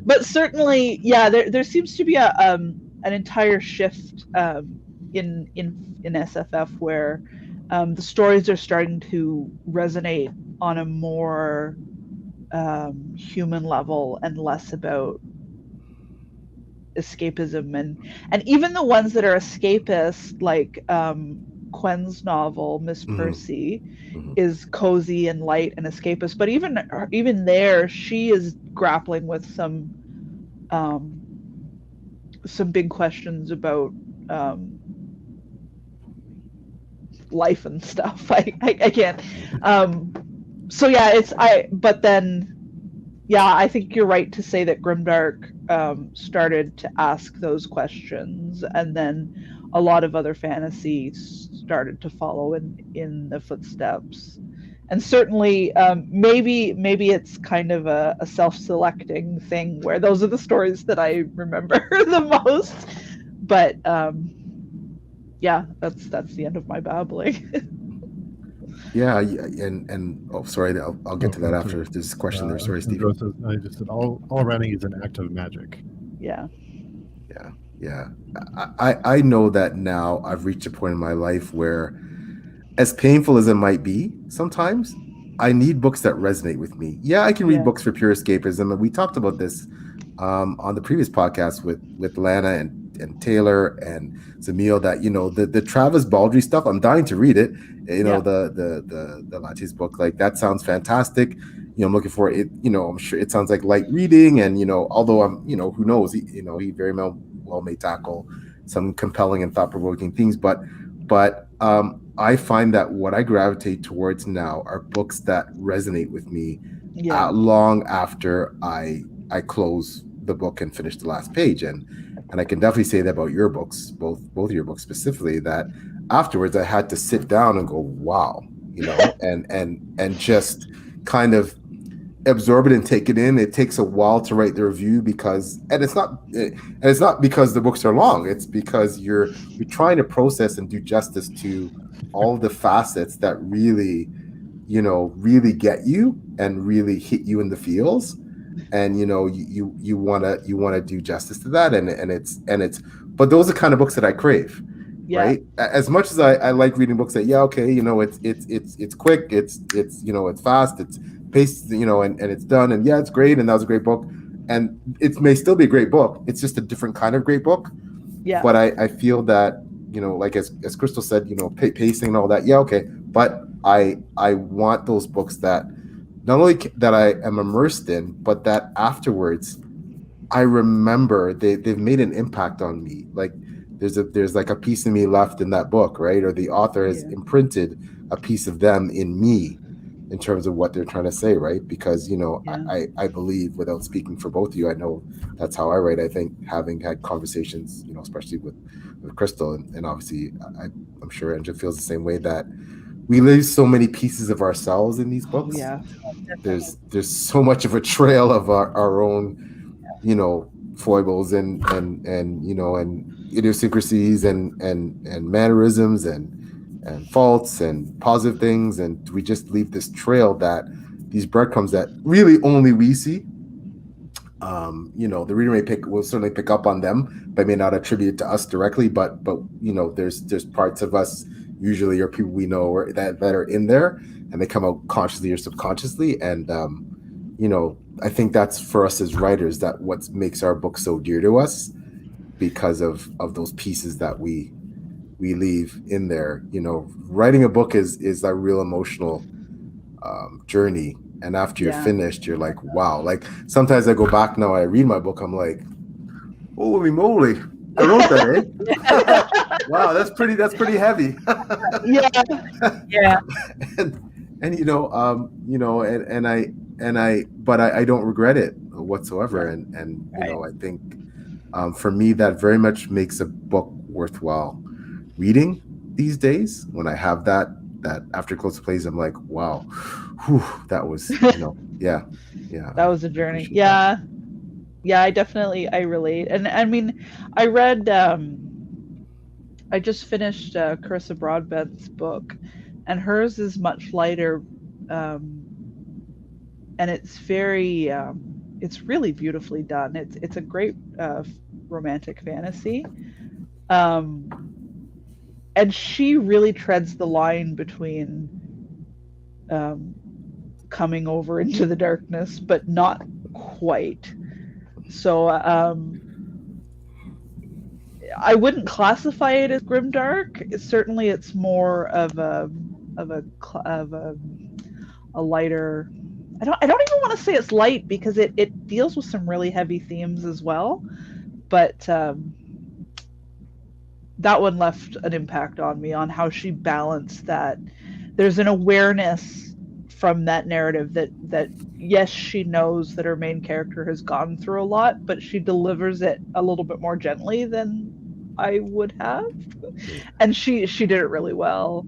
But certainly, yeah, there seems to be an entire shift in SFF where the stories are starting to resonate on a more human level and less about escapism, and even the ones that are escapist, like Quen's novel Miss Percy is cozy and light and escapist, but even there she is grappling with some big questions about life and stuff. I can't. So yeah, I think you're right to say that Grimdark started to ask those questions, and then a lot of other fantasies started to follow in the footsteps. And certainly, maybe it's kind of a self-selecting thing where those are the stories that I remember the most. But yeah, that's the end of my babbling. Yeah, and oh, sorry, I'll get to that after this question. There, sorry, Steve. I just said all running is an act of magic. Yeah. I know that now I've reached a point in my life where, as painful as it might be, sometimes I need books that resonate with me. Yeah, I can read books for pure escapism, and we talked about this on the previous podcast with Lana and Taylor and Zamil, that the Travis Baldry stuff, I'm dying to read it. The Latti's book, like, that sounds fantastic. I'm looking for it. I'm sure it sounds like light reading, and although I'm who knows, he very well may tackle some compelling and thought-provoking things, but I find that what I gravitate towards now are books that resonate with me long after I close the book and finish the last page, and I can definitely say that about your books, both of your books specifically, that afterwards I had to sit down and go, wow, and just kind of absorb it and take it in. It takes a while to write the review and it's not because the books are long. It's because you're trying to process and do justice to all the facets that really get you and really hit you in the feels. And you want to do justice to that, and it's but those are the kind of books that I crave. Right, as much as I like reading books that it's quick, it's fast, it's paced, and it's done, and it's great, and that was a great book, and it may still be a great book. It's just a different kind of great book. But I feel that like as Krystal said, pacing and all that. But I want those books that not only that I am immersed in, but that afterwards I remember they've made an impact on me. Like there's like a piece of me left in that book, right? Or the author has imprinted a piece of them in me in terms of what they're trying to say, right? Because I believe, without speaking for both of you, I know that's how I write. I think having had conversations, especially with Krystal, and obviously I'm sure Angela feels the same way, that we leave so many pieces of ourselves in these books. There's so much of a trail of our own, foibles and idiosyncrasies and mannerisms and faults and positive things, and we just leave this trail, that these breadcrumbs that really only we see. The reader will certainly pick up on them, but may not attribute it to us directly. But there's parts of us, usually, or people we know, that are in there, and they come out consciously or subconsciously. And I think that's, for us as writers, that what makes our book so dear to us, because of those pieces that we leave in there. Writing a book is a real emotional journey. And after you're finished, you're like, wow. Like sometimes I go back now, I read my book, I'm like, holy moly, I wrote that, eh? Wow, that's pretty heavy. But I don't regret it whatsoever. And I think for me, that very much makes a book worthwhile reading these days. When I have that after close plays, I'm like, wow, whew, that was that was a journey. I definitely relate. And I mean, I read I just finished Carissa Broadbent's book, and hers is much lighter, and it's very it's really beautifully done. It's a great romantic fantasy, and she really treads the line between coming over into the darkness, but not quite. So I wouldn't classify it as grimdark. Certainly, it's more of a lighter. I don't even want to say it's light, because it deals with some really heavy themes as well. But that one left an impact on me, on how she balanced that. There's an awareness from that narrative that yes, she knows that her main character has gone through a lot, but she delivers it a little bit more gently than I would have, and she did it really well.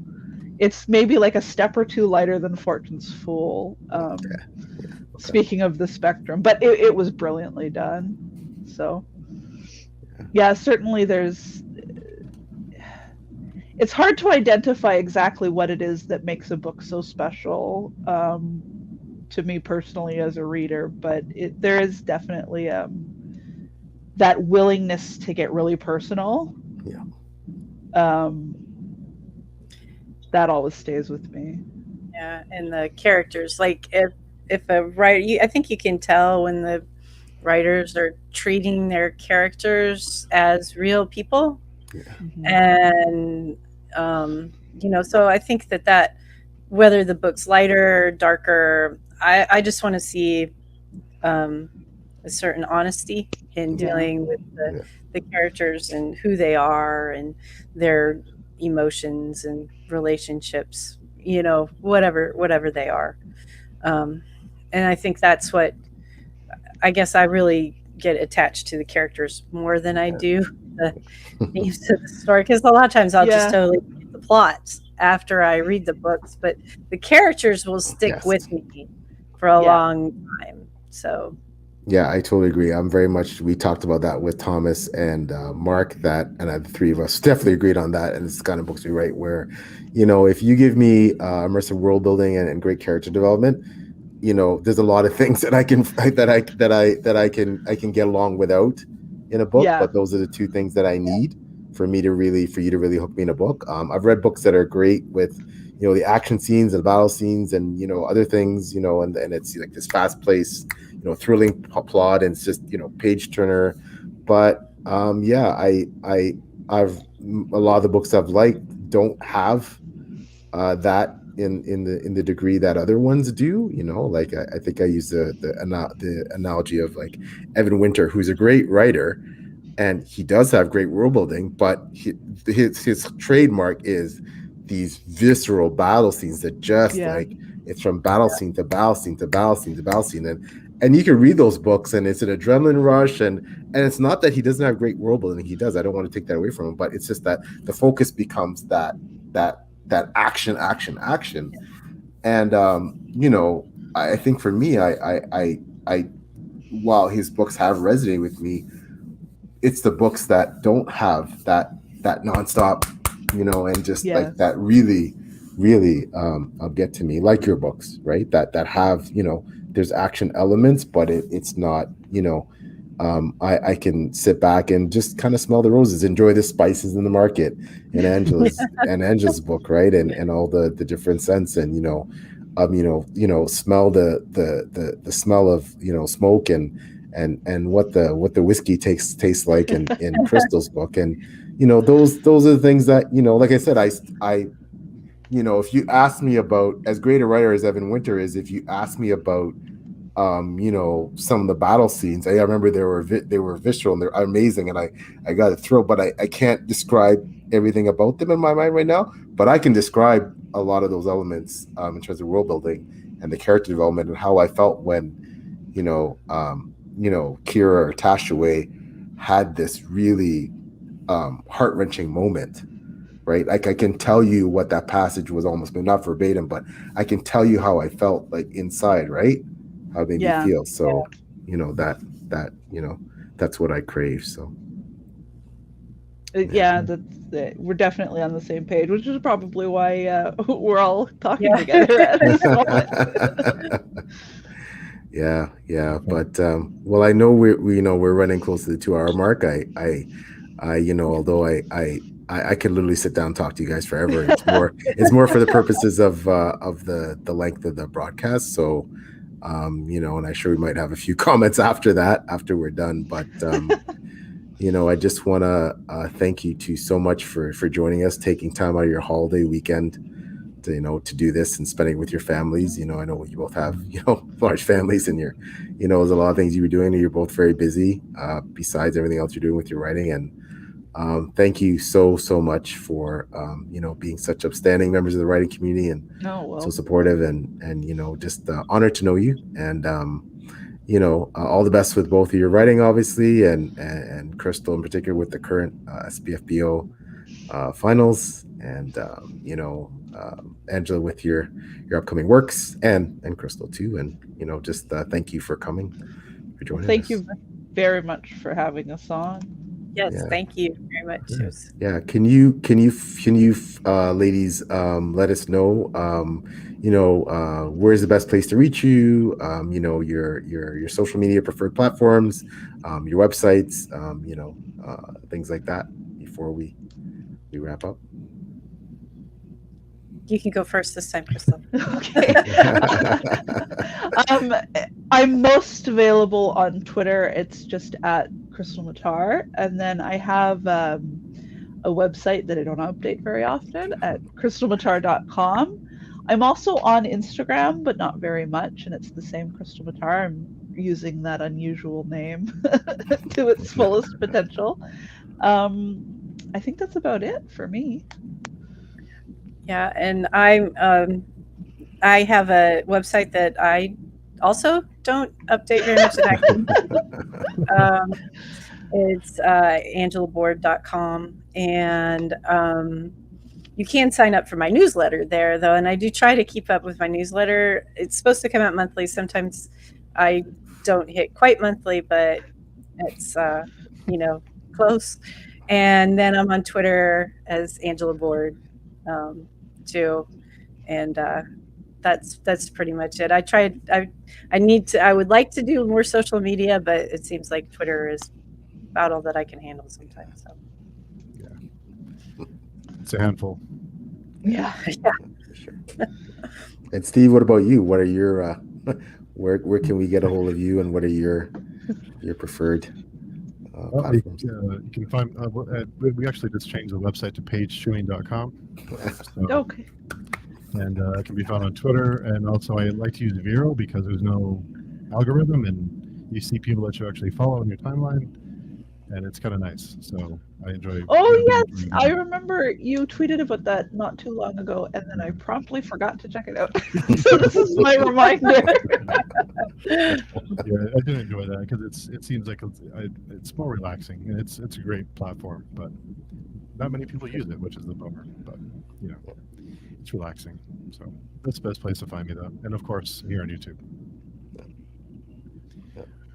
It's maybe like a step or two lighter than Fortune's Fool. Speaking of the spectrum, but it was brilliantly done. So certainly it's hard to identify exactly what it is that makes a book so special to me personally as a reader, but there is definitely that willingness to get really personal. That always stays with me. Yeah, and the characters, like if a writer, I think you can tell when the writers are treating their characters as real people. And so I think that whether the book's lighter or darker, I just want to see a certain honesty in dealing with the characters and who they are and their emotions and relationships, whatever they are. And I think that's what, I guess I really get attached to the characters more than I do the themes of the story, because a lot of times I'll just totally plot after I read the books, but the characters will stick Yes. with me for a long time. So yeah, I totally agree. I'm very much. We talked about that with Thomas and Mark. The three of us definitely agreed on that. And it's the kind of books we write where, if you give me immersive world building and great character development, there's a lot of things that I can get along without in a book. Yeah. But those are the two things that I need for you to really hook me in a book. I've read books that are great with, the action scenes and battle scenes and other things, and it's like this fast paced, thrilling plot, and it's just page turner. But I've a lot of the books I've liked don't have that in the degree that other ones do. Like I think I use the analogy of like Evan Winter, who's a great writer, and he does have great world building, but his trademark is these visceral battle scenes that just like it's from battle scene to battle scene to battle scene to battle scene, and you can read those books and it's an adrenaline rush, and it's not that he doesn't have great world building. He does. I don't want to take that away from him, but it's just that the focus becomes that action, and I think for me, I while his books have resonated with me, it's the books that don't have that nonstop, and just like that really get to me, like your books, right? That have, there's action elements, but it's not, I can sit back and just kind of smell the roses, enjoy the spices in the market, and Angela's book, right? And all the different scents, and smell the smell of smoke and what the whiskey tastes like in Krystal's book, and those are the things that like I said, I if you ask me about, as great a writer as Evan Winter is, if you ask me about some of the battle scenes, I remember they were visceral and they're amazing, and I got a thrill, but I can't describe everything about them in my mind right now, but I can describe a lot of those elements in terms of world building and the character development and how I felt when Kira or Tashaway had this really heart-wrenching moment, right? Like I can tell you what that passage was, almost, not verbatim, but I can tell you how I felt like inside, right? How it made me feel. So, that's what I crave. So we're definitely on the same page, which is probably why we're all talking together at this moment. Yeah. But well, I know we're running close to the 2-hour mark. I although I could literally sit down and talk to you guys forever. It's more for the purposes of the length of the broadcast. So and I'm sure we might have a few comments after we're done. But I just want to thank you two so much for joining us, taking time out of your holiday weekend to do this and spending it with your families. I know you both have large families, and there's a lot of things you were doing, and you're both very busy besides everything else you're doing with your writing. And thank you so much for being such upstanding members of the writing community, and so supportive, and just honored to know you, and all the best with both of your writing, obviously, and Krystal in particular with the current SPFBO finals, and Angela with your upcoming works, and Krystal too, and just thank you for coming, for joining us. Thank you very much for having us on. Yes, thank you very much. Yeah. Can you ladies let us know where's the best place to reach you, your social media preferred platforms, your websites, things like that before we wrap up? You can go first this time, Krystal. Okay. I'm most available on Twitter. It's just at Krystal Matar, and then I have a website that I don't update very often at krystalmatar.com. I'm also on Instagram, but not very much, and it's the same Krystal Matar. I'm using that unusual name to its fullest potential. I think that's about it for me. Yeah, and I have a website that I also don't update very much. It's angelaboord.com, and You can sign up for my newsletter there, though, and I do try to keep up with my newsletter. It's supposed to come out monthly. Sometimes I don't hit quite monthly, but it's close. And then I'm on Twitter as Angela Boord too, and that's pretty much it. I would like to do more social media, but it seems like Twitter is about all that I can handle sometimes. So. It's a handful. Yeah. Sure. And Steve, what about you? What are your where can we get a hold of you, and what are your preferred platforms? You can find we actually just changed the website to pagechewing.com. Okay. And it can be found on Twitter, and also I like to use Vero because there's no algorithm, and you see people that you actually follow in your timeline, and it's kind of nice. So I enjoy. Oh yes, I remember you tweeted about that not too long ago, and then I promptly forgot to check it out. So this is my reminder. Yeah, I did enjoy that because it seems like it's more relaxing, and it's a great platform, but not many people use it, which is the bummer. But it's relaxing. So that's the best place to find me, though, and of course here on YouTube.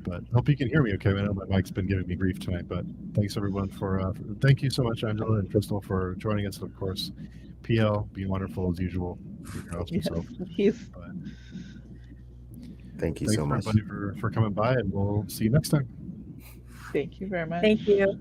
But hope you can hear me okay. I know my mic's been giving me grief tonight, but thanks everyone for thank you so much, Angela and Krystal, for joining us. Of course, PL being wonderful as usual. Thank you so much, everybody, for coming by, and we'll see you next time. Thank you very much. Thank you.